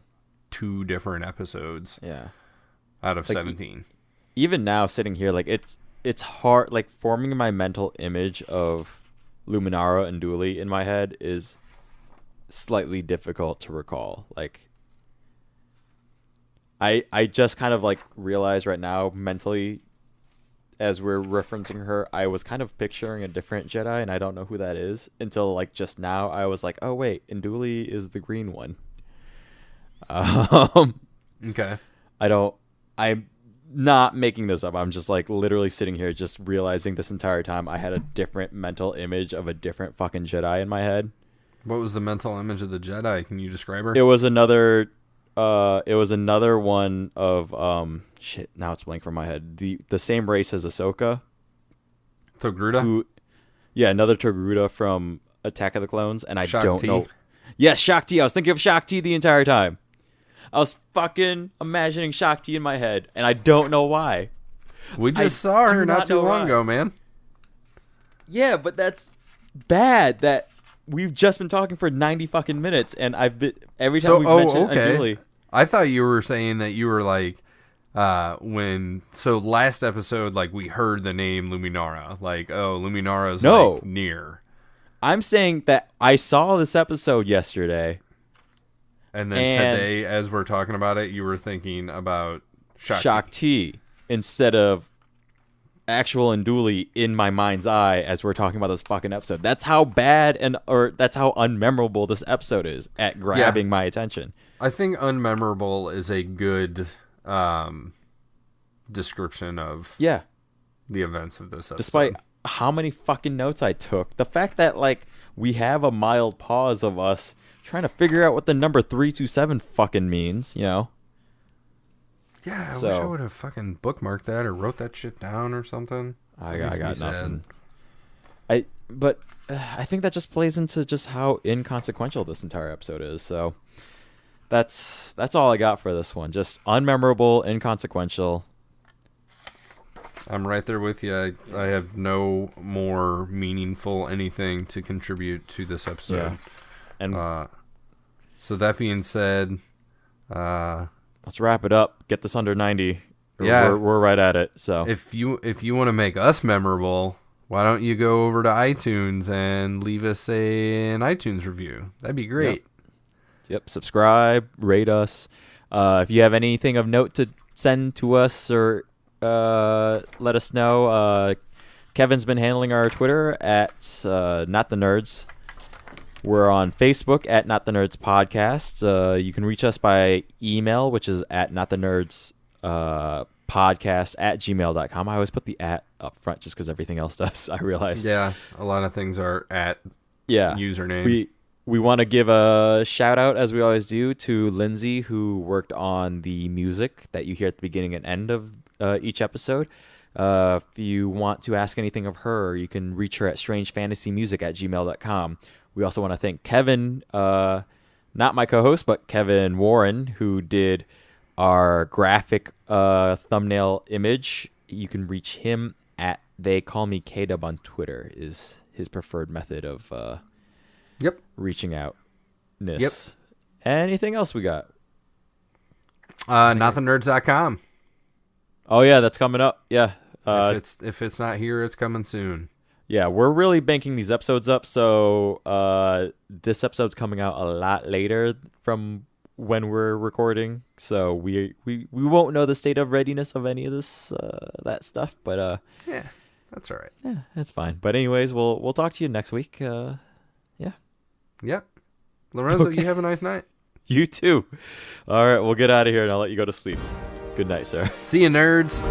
2 different episodes.
Yeah.
Out of 17.
Even now, sitting here, like it's hard. Like forming my mental image of Luminara Unduli in my head is slightly difficult to recall. Like, I just kind of like realized right now mentally, as we're referencing her, I was kind of picturing a different Jedi, and I don't know who that is until like just now. I was like, oh wait, Unduli is the green one.
Okay.
I'm not making this up. I'm just like literally sitting here just realizing this entire time I had a different mental image of a different fucking Jedi in my head.
What was the mental image of the Jedi? Can you describe her?
It was another one of shit, now it's blank from my head. The same race as Ahsoka,
Togruta?
Another Togruta from Attack of the Clones, and I don't
Shakti.
know. Yes, Shaak Ti. I was thinking of Shaak Ti the entire time. I was fucking imagining Shaak Ti in my head, and I don't know why.
We just saw her not too long ago, man.
Yeah, but that's bad that we've just been talking for 90 fucking minutes, and every time we've mentioned Unduli.
I thought you were saying that you were like, last episode, like, we heard the name Luminara. Like, Luminara's like, near.
I'm saying that I saw this episode yesterday.
And then today, as we're talking about it, you were thinking about
Shaak Ti instead of actual Unduli in my mind's eye as we're talking about this fucking episode. That's how bad that's how unmemorable this episode is at grabbing my attention.
I think unmemorable is a good description of the events of this episode.
Despite how many fucking notes I took, the fact that like we have a mild pause of us trying to figure out what the number 327 fucking means, you know?
Yeah, I wish I would have fucking bookmarked that or wrote that shit down or something.
I got nothing. But I think that just plays into just how inconsequential this entire episode is. So that's all I got for this one. Just unmemorable, inconsequential.
I'm right there with you. I have no more meaningful anything to contribute to this episode. Yeah. And so that being said,
let's wrap it up. Get this under 90.
Yeah,
we're right at it. So
if you want to make us memorable, why don't you go over to iTunes and leave us an iTunes review? That'd be great.
Yep. Subscribe, rate us. If you have anything of note to send to us or let us know. Kevin's been handling our Twitter at Not the Nerds. We're on Facebook at Not the Nerds Podcast. You can reach us by email, which is at notthenerds.podcast@gmail.com. I always put the at up front just because everything else does, I realize.
Yeah, a lot of things are at username.
We want to give a shout out, as we always do, to Lindsay, who worked on the music that you hear at the beginning and end of each episode. If you want to ask anything of her, you can reach her at strangefantasymusic@gmail.com. We also want to thank Kevin, not my co-host, but Kevin Warren, who did our graphic thumbnail image. You can reach him at They Call Me K-Dub on Twitter is his preferred method of reaching out.
Yep.
Anything else we got?
Notthenerds.com.
Oh yeah, that's coming up. Yeah.
If it's not here, it's coming soon.
Yeah, we're really banking these episodes up, so this episode's coming out a lot later from when we're recording, so we won't know the state of readiness of any of this that stuff, but
yeah, that's all right.
Yeah, that's fine. But anyways, we'll talk to you next week. Yeah.
Yep. Lorenzo, okay. You have a nice night.
You too. All right, we'll get out of here and I'll let you go to sleep. Good night, sir.
See you, nerds.